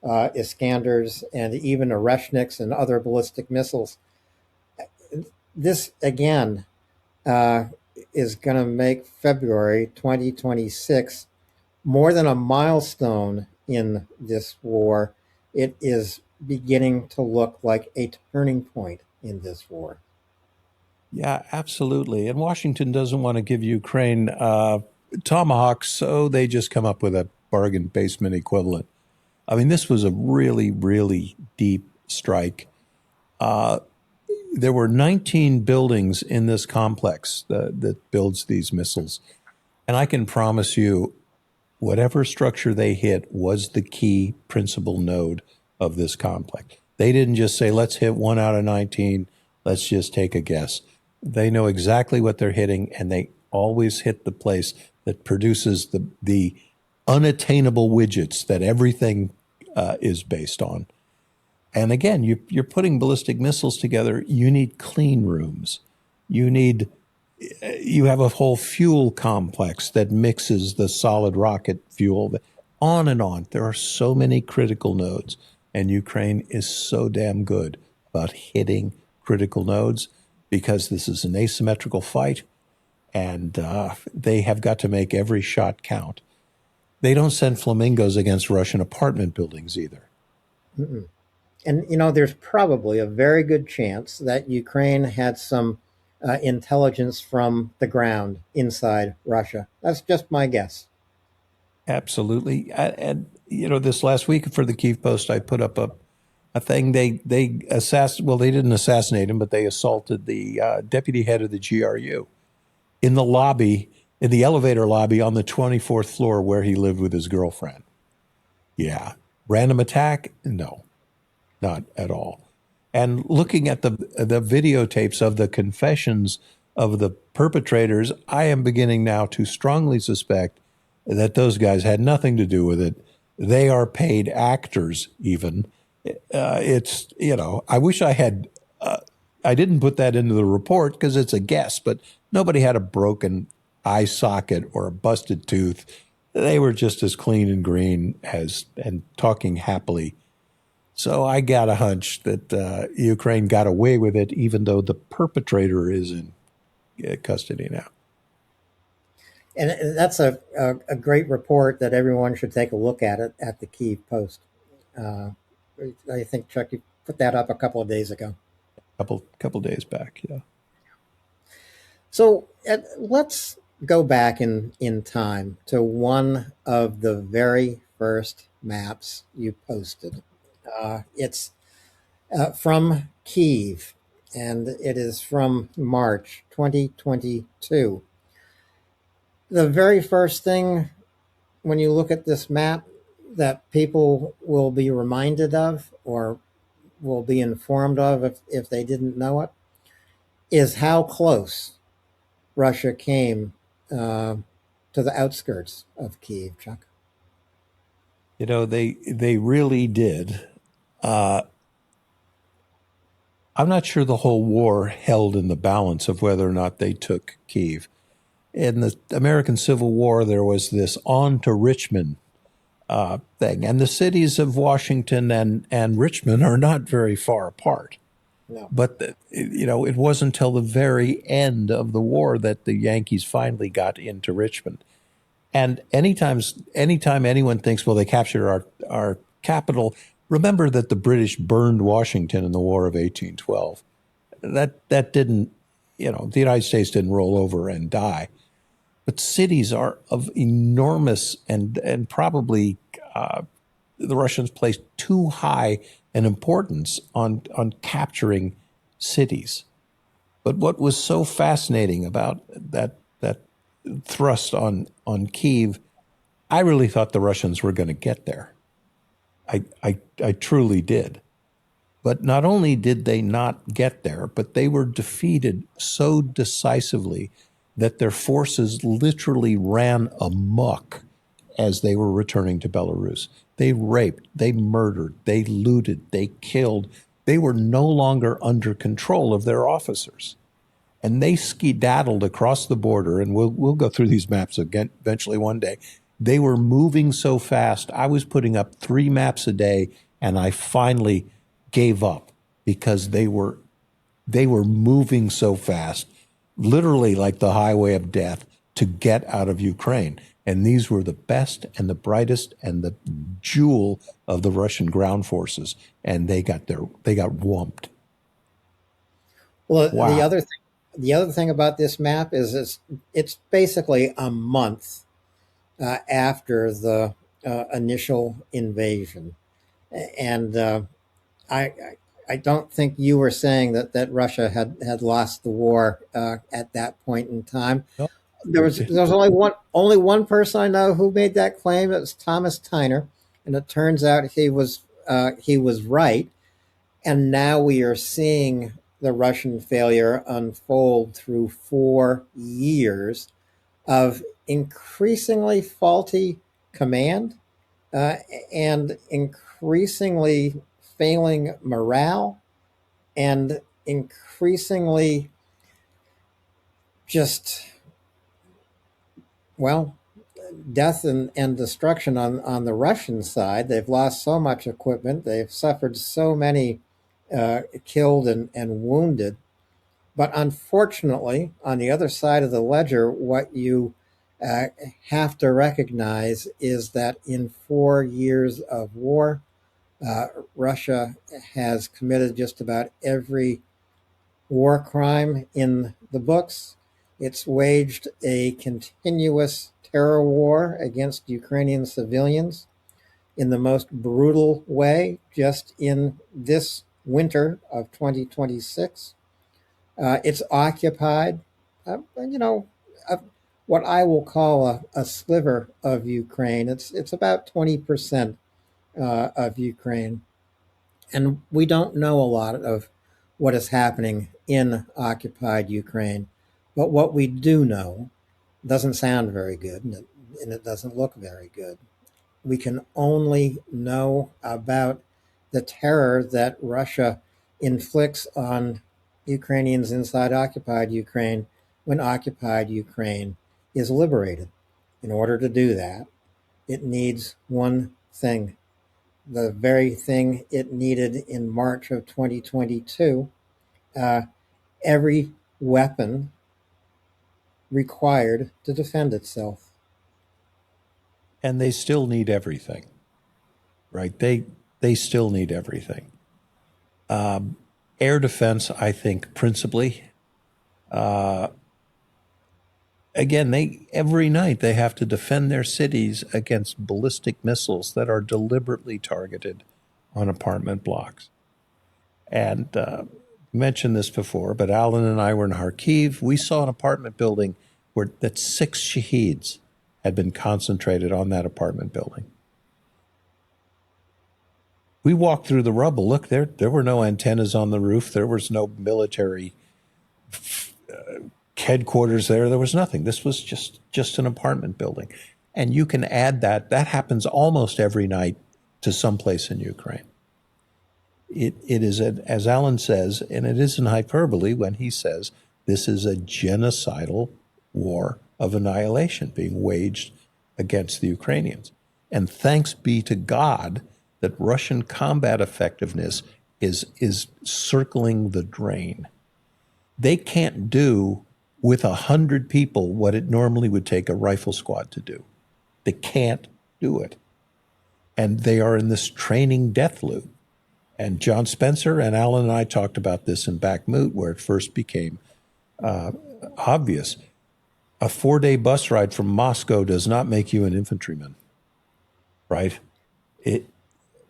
Iskanders and even Oreshniks and other ballistic missiles. This, again, uh, is going to make February 2026 more than a milestone in this war. It is beginning to look like a turning point in this war. Yeah, absolutely. And Washington doesn't want to give Ukraine tomahawks, so they just come up with a bargain basement equivalent. I mean, this was a really, really deep strike. There were 19 buildings in this complex that builds these missiles. And I can promise you, whatever structure they hit was the key principal node of this complex. They didn't just say, let's hit 1 out of 19. Let's just take a guess. They know exactly what they're hitting, and they always hit the place that produces the unattainable widgets that everything is based on. And again, you're putting ballistic missiles together. You need clean rooms. You have a whole fuel complex that mixes the solid rocket fuel, on and on. There are so many critical nodes, and Ukraine is so damn good about hitting critical nodes because this is an asymmetrical fight, and they have got to make every shot count. They don't send flamingos against Russian apartment buildings either. Mm-mm. And, there's probably a very good chance that Ukraine had some intelligence from the ground inside Russia. That's just my guess. Absolutely. And this last week for the Kyiv Post, I put up a thing. They well, they didn't assassinate him, but they assaulted the deputy head of the GRU in the lobby, in the elevator lobby on the 24th floor where he lived with his girlfriend. Yeah. Random attack? No, not at all. And looking at the videotapes of the confessions of the perpetrators, I am beginning now to strongly suspect that those guys had nothing to do with it. They are paid actors, even. I wish I had, I didn't put that into the report because it's a guess, but nobody had a broken eye socket or a busted tooth. They were just as clean and green as and talking happily. So I got a hunch that Ukraine got away with it, even though the perpetrator is in custody now. And that's a great report that everyone should take a look at it at the Kyiv Post. Uh, I think, Chuck, you put that up a couple of days ago. Couple days back, yeah. So let's go back in time to one of the very first maps you posted. It's from Kyiv, and it is from March 2022. The very first thing when you look at this map that people will be reminded of or will be informed of if they didn't know it is how close Russia came to the outskirts of Kyiv, Chuck. You know, they really did. Uh, I'm not sure the whole war held in the balance of whether or not they took Kyiv. In the American Civil War, there was this on to Richmond thing, and the cities of Washington and Richmond are not very far apart. No. But you know, it wasn't until the very end of the war that the Yankees finally got into Richmond. And anytime anyone thinks, well, they captured our capital, remember that the British burned Washington in the War of 1812. That didn't, you know, the United States didn't roll over and die. But cities are of enormous and probably the Russians placed too high an importance on capturing cities. But what was so fascinating about that thrust on Kyiv, I really thought the Russians were going to get there. I truly did. But not only did they not get there, but they were defeated so decisively that their forces literally ran amok as they were returning to Belarus. They raped, they murdered, they looted, they killed. They were no longer under control of their officers. And they skedaddled across the border, and we'll go through these maps again eventually one day. They were moving so fast. I was putting up 3 maps a day, and I finally gave up because they were moving so fast, literally like the highway of death, to get out of Ukraine. And these were the best and the brightest and the jewel of the Russian ground forces, and they got whumped. Well, Wow. the other thing about this map is it's basically a month after the initial invasion, and I I don't think you were saying that Russia had lost the war at that point in time. No. There was only one person I know who made that claim. It was Thomas Tyner, and it turns out he was right. And now we are seeing the Russian failure unfold through 4 years of increasingly faulty command uh, and increasingly failing morale and increasingly just, well, death and destruction on the Russian side. They've lost so much equipment. They've suffered so many killed and wounded. But unfortunately, on the other side of the ledger, what you uh, have to recognize is that in 4 years of war, uh, Russia has committed just about every war crime in the books. It's waged a continuous terror war against Ukrainian civilians in the most brutal way just in this winter of 2026. It's occupied, you know, uh, what I will call a sliver of Ukraine. It's about 20% of Ukraine. And we don't know a lot of what is happening in occupied Ukraine. But what we do know doesn't sound very good, and it doesn't look very good. We can only know about the terror that Russia inflicts on Ukrainians inside occupied Ukraine when occupied Ukraine is liberated. In order to do that, it needs one thing, the very thing it needed in March of 2022. Uh, every weapon required to defend itself. And they still need everything, right? They still need everything. Air defense, I think, principally. Again, they every night they have to defend their cities against ballistic missiles that are deliberately targeted on apartment blocks. And mentioned this before, but Alan and I were in Kharkiv. We saw an apartment building where that 6 shaheeds had been concentrated on that apartment building. We walked through the rubble. Look, there were no antennas on the roof. There was no military headquarters there. There was nothing. This was just an apartment building. And you can add that. That happens almost every night to someplace in Ukraine. It is, as Alan says, and it isn't hyperbole when he says this is a genocidal war of annihilation being waged against the Ukrainians. And thanks be to God that Russian combat effectiveness is circling the drain. They can't do with 100 people what it normally would take a rifle squad to do. They can't do it. And they are in this training death loop. And John Spencer and Alan and I talked about this in Bakhmut, where it first became obvious. A 4-day bus ride from Moscow does not make you an infantryman, right?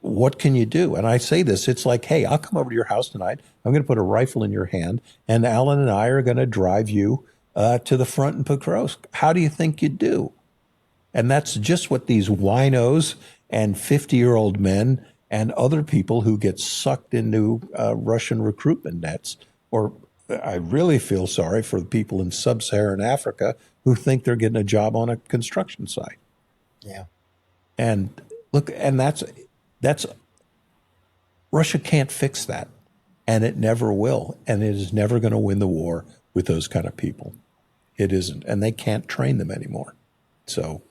What can you do? And I say this, it's like, hey, I'll come over to your house tonight. I'm going to put a rifle in your hand, and Alan and I are going to drive you to the front in Pokrovsk. How do you think you'd do? And that's just what these winos and 50-year-old men and other people who get sucked into Russian recruitment nets, or I really feel sorry for the people in sub-Saharan Africa who think they're getting a job on a construction site. Yeah. And look, and that's Russia can't fix that, and it never will, and it is never going to win the war with those kind of people. It isn't, and they can't train them anymore. So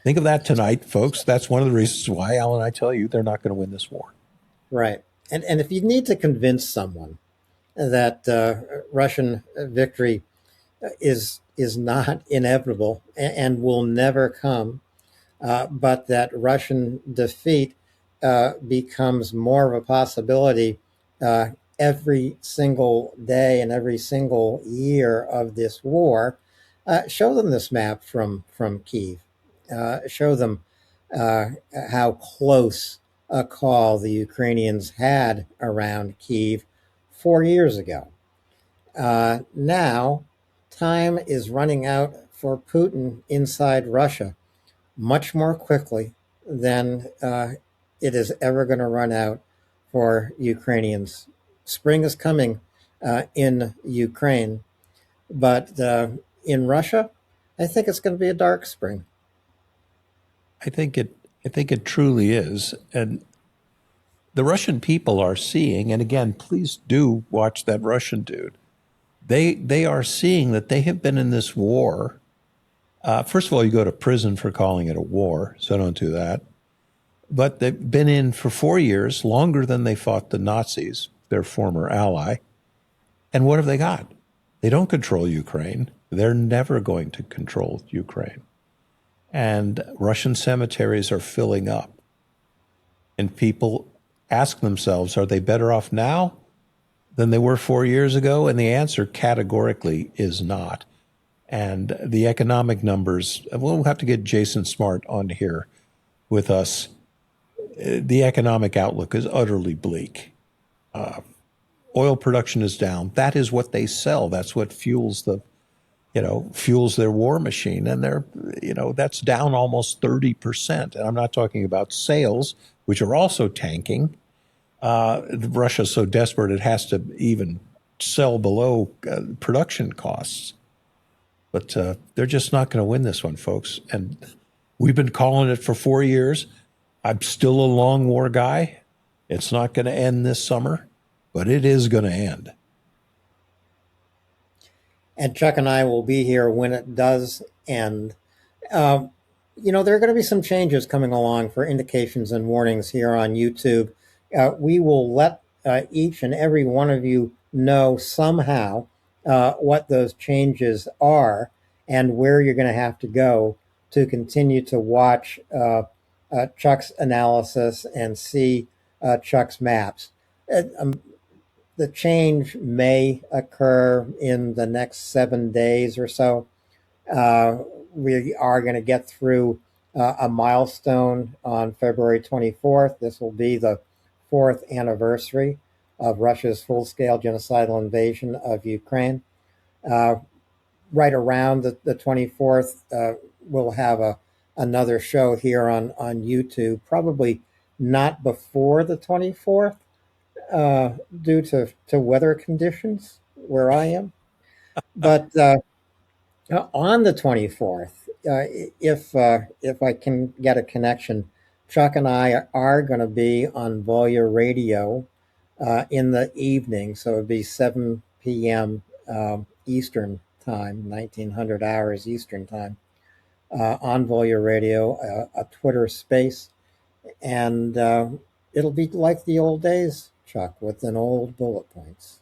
think of that tonight, folks. That's one of the reasons why, Alan, I tell you, they're not going to win this war. Right. And if you need to convince someone that Russian victory is not inevitable and will never come, but that Russian defeat becomes more of a possibility every single day and every single year of this war, show them this map from Kyiv. Show them how close a call the Ukrainians had around Kyiv 4 years ago. Now, time is running out for Putin inside Russia much more quickly than it is ever going to run out for Ukrainians. Spring is coming in Ukraine, but in Russia, I think it's going to be a dark spring. I think it truly is. And the Russian people are seeing, and again, please do watch that Russian dude. They are seeing that they have been in this war. First of all, you go to prison for calling it a war, so don't do that. But they've been in for 4 years, longer than they fought the Nazis, their former ally. And what have they got? They don't control Ukraine. They're never going to control Ukraine. And Russian cemeteries are filling up. And people ask themselves, are they better off now than they were 4 years ago? And the answer categorically is not. And the economic numbers, we'll have to get Jason Smart on here with us. The economic outlook is utterly bleak. Oil production is down. That is what they sell. That's what fuels their war machine. And that's down almost 30%. And I'm not talking about sales, which are also tanking. Russia's so desperate it has to even sell below production costs. But they're just not going to win this one, folks. And we've been calling it for 4 years. I'm still a long war guy. It's not going to end this summer, but it is going to end. And Chuck and I will be here when it does end. Um, there are going to be some changes coming along for indications and warnings here on YouTube. We will let each and every one of you know somehow what those changes are and where you're going to have to go to continue to watch Chuck's analysis and see Chuck's maps. Um, the change may occur in the next 7 days or so. Uh, we are going to get through a milestone on February 24th. This will be the fourth anniversary of Russia's full scale genocidal invasion of Ukraine. Uh, right around the 24th, we'll have another show here on YouTube, probably not before the 24th due to weather conditions where I am. But on the 24th, if I can get a connection, Chuck and I are going to be on Voya Radio in the evening, so it'd be 7 p.m. Eastern time, 1900 hours Eastern time, on Voya Radio, a Twitter space, and it'll be like the old days, Chuck, with an old bullet points.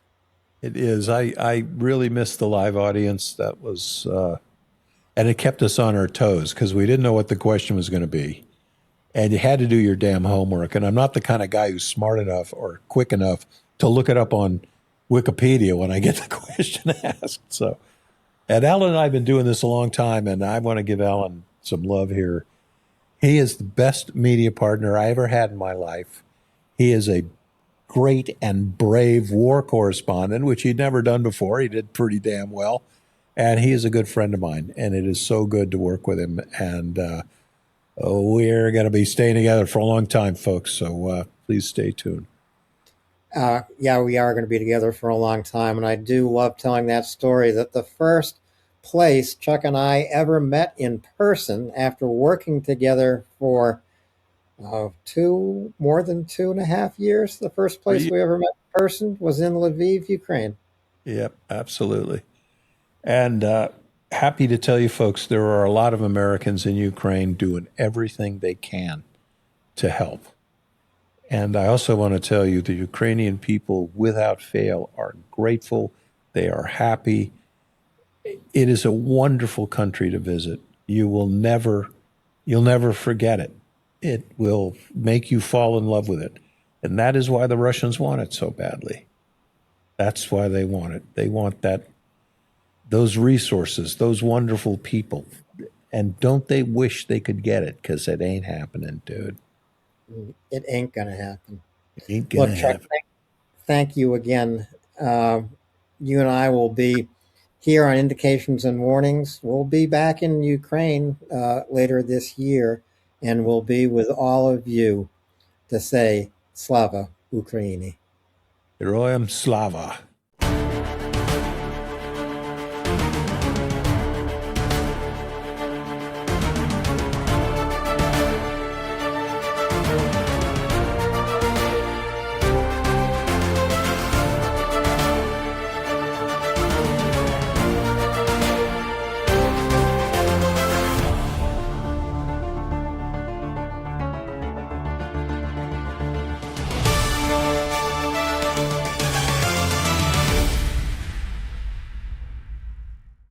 It is. I really missed the live audience. That was, and it kept us on our toes because we didn't know what the question was going to be. And you had to do your damn homework. And I'm not the kind of guy who's smart enough or quick enough to look it up on Wikipedia when I get the question asked. So, and Alan and I have been doing this a long time, and I want to give Alan some love here. He is the best media partner I ever had in my life. He is a great and brave war correspondent, which he'd never done before. He did pretty damn well. And he is a good friend of mine, and it is so good to work with him. And we're going to be staying together for a long time, folks. So please stay tuned. Yeah, we are going to be together for a long time. And I do love telling that story that the first place Chuck and I ever met in person after working together for more than 2.5 years, the first place we ever met in person was in Lviv, Ukraine. Yep, absolutely. And happy to tell you, folks, there are a lot of Americans in Ukraine doing everything they can to help. And I also want to tell you the Ukrainian people, without fail, are grateful. They are happy. It is a wonderful country to visit. You'll never forget it. It will make you fall in love with it. And that is why the Russians want it so badly. That's why they want it. They want those resources, those wonderful people. And don't they wish they could get it? Because it ain't happening, dude. It ain't going to happen. It ain't going Look, to Chuck, happen. thank you again. You and I will be here on Indications and Warnings. We'll be back in Ukraine later this year, and we'll be with all of you to say Slava Ukraini. Heroyam Slava.